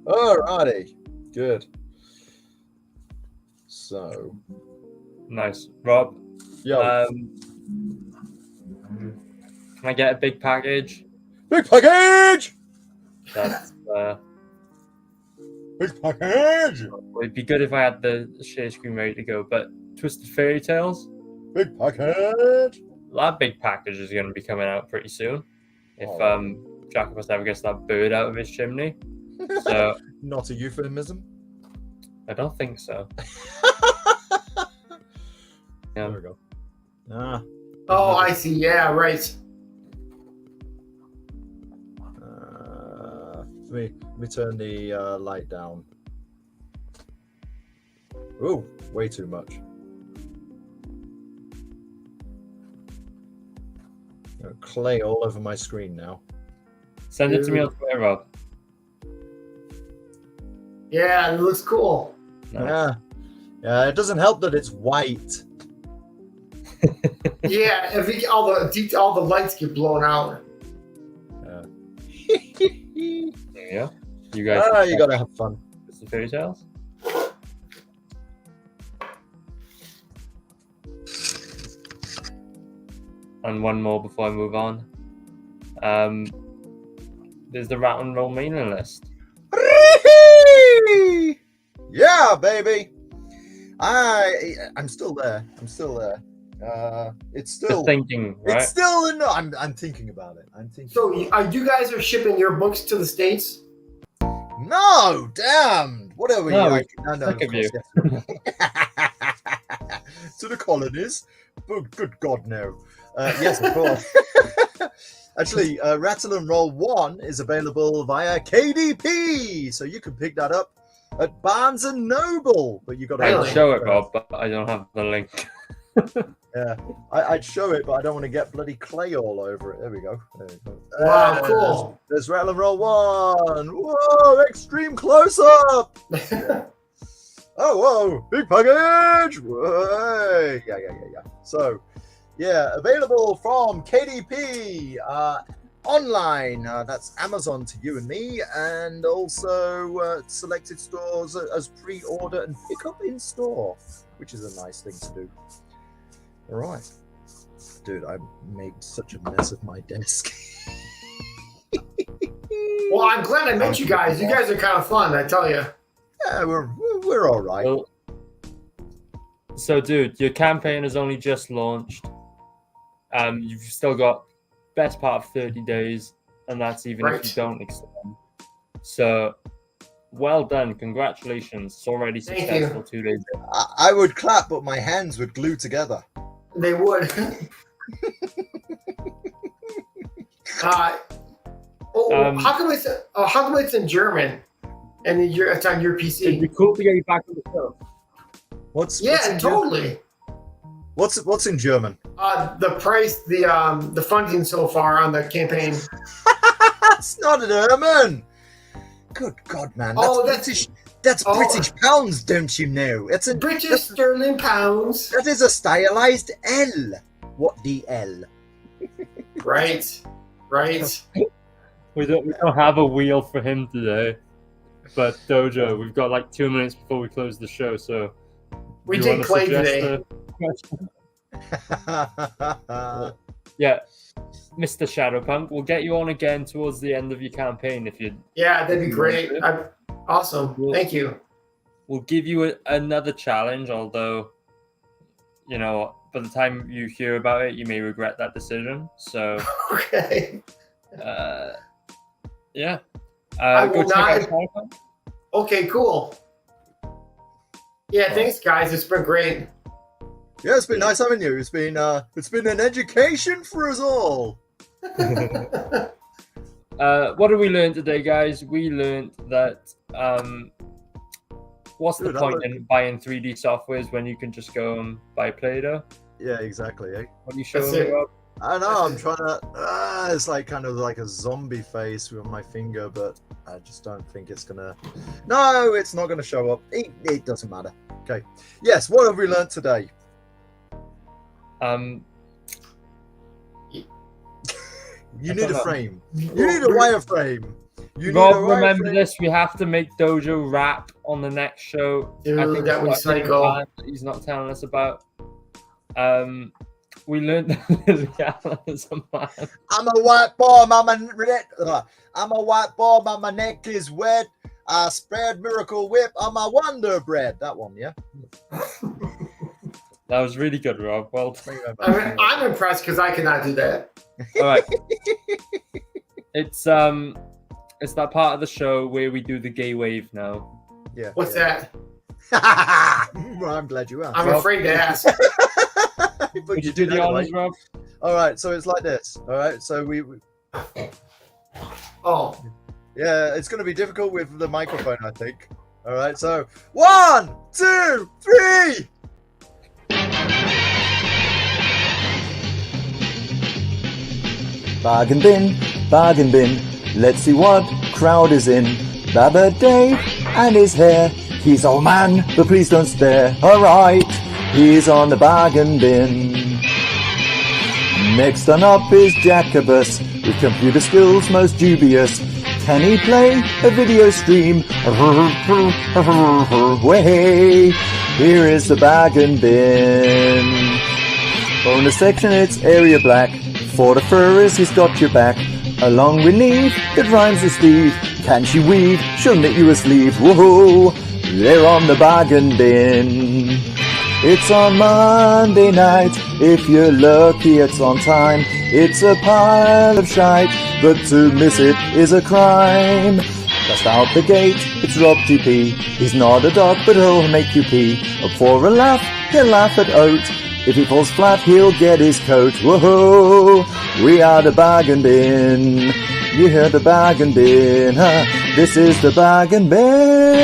Alrighty. Good. So, Nice, Rob. yo, Can I get a big package? big package. That's Big package. it'd be good if I had the share screen ready to go. But Twisted Fairy Tales, Big package. that big package is going to be coming out pretty soon. If Oh. Jacobus ever gets that bird out of his chimney, So Not a euphemism. I don't think so. There we go. Ah. Oh, I see. Yeah, right. Let me turn the light down. Oh, way too much. Clay all over my screen now. Send it to me on Twitter, Rob. Yeah, it looks cool. Nice. Yeah. It doesn't help that it's white. Yeah, if you, all the lights get blown out. There you go. You guys. You gotta have fun. It's the fairy tales. And one more before I move on. There's the Rat and Roll mailing list. Yeah, baby. I'm still there. It's still. Just thinking, right? It's still. No, I'm thinking about it. I'm thinking. So, you guys are shipping your books to the States? No, damn. Whatever. No, No, sick of you. To the colonies. Good God, no. Yes, of course. Actually, Rattle and Roll 1 is available via KDP, so you can pick that up at Barnes and Noble. But you got to Really? I'd show it, Rob, but I don't have the link. Yeah, I'd show it, but I don't want to get bloody clay all over it. There we go. Wow, cool. There's Rattle and Roll 1. Whoa, extreme close up. Oh, whoa, big package. Whoa. Yeah. So, yeah, available from KDP online. That's Amazon to you and me, and also selected stores as pre-order and pick up in store, which is a nice thing to do. All right. Dude, I made such a mess of my desk. Well, I'm glad I met you guys. You guys are kind of fun, I tell you. Yeah, we're all right. Well, so, dude, your campaign has only just launched. You've still got best part of 30 days, and that's even if you don't extend. So, well done. Congratulations. It's already Thank successful you. 2 days. I would clap, but my hands would glue together. They would. How come it's in German and it's on your It'd PC? be cool to get you back on the show. What's Yeah, in totally. What's in German? The price, the funding so far on the campaign. That's not German. Good God, man. That's British. That's British pounds, don't you know? It's a British sterling pounds. That is a stylized L. What the L? Right. We don't have a wheel for him today. But Dojo, we've got like 2 minutes before we close the show, so We you did wanna play suggest today. Yeah, Mr. Shadowpunk, we'll get you on again towards the end of your campaign if you. Yeah, that'd be great. Awesome. We'll- Thank you. We'll give you another challenge, although, you know, by the time you hear about it, you may regret that decision. So, Okay. yeah. I Go will check out not- Shadowpunk. Okay, cool. Yeah, thanks, guys. It's been great. Yeah, it's been nice having you. It's been an education for us all. What did we learn today, guys? We learned that what's the Dude, point in buying 3D softwares when you can just go and buy Play-Doh? Yeah, exactly. Eh? What are you showing That's me, it. Rob? I know. I'm trying to. It's like kind of like a zombie face with my finger, but I just don't think it's gonna. No, it's not gonna show up. It doesn't matter. Okay. Yes. What have we learned today? You need a frame. You need a wireframe. You Rob, need a remember wireframe. this. We have to make Dojo rap on the next show. Dude, I think that was it's got a psycho. plan that he's not telling us about. We learned that Lily Allen is a man. I'm a white boy, I'm a white boy, my neck is wet. I spread miracle whip on my Wonder Bread. That one, yeah. That was really good, Rob. Well done. I'm impressed because I cannot do that. All right. It's It's that part of the show where we do the gay wave now. Yeah. What's that? that? Well, I'm glad you asked. I'm afraid to ask. But Would you you do did the anyway. honors, Rob? All right, so it's like this. All right, so we Oh, yeah, it's going to be difficult with the microphone, I think. All right, so 1, 2, 3. Bargain bin, let's see what crowd is in. Baba Dave and his hair, he's old man, but please don't stare. Alright, he's on the bargain bin. Next on up is Jacobus, with computer skills most dubious. Can he play a video stream? Way, here is the bargain bin. Bonus section, it's area black. For the furries, he's got your back. Along with Neve, that rhymes with Steve. Can she weave? She'll knit you a sleeve. Whoa, they're on the bargain bin. It's on Monday night. If you're lucky, it's on time. It's a pile of shite, but to miss it is a crime. Just out the gate, it's Rob TP. He's not a dog, but he'll make you pee. Up for a laugh, he'll laugh at Oat. If he falls flat, he'll get his coat. Whoa, we are the bargain bin. You heard the bargain bin, huh? This is the bargain bin.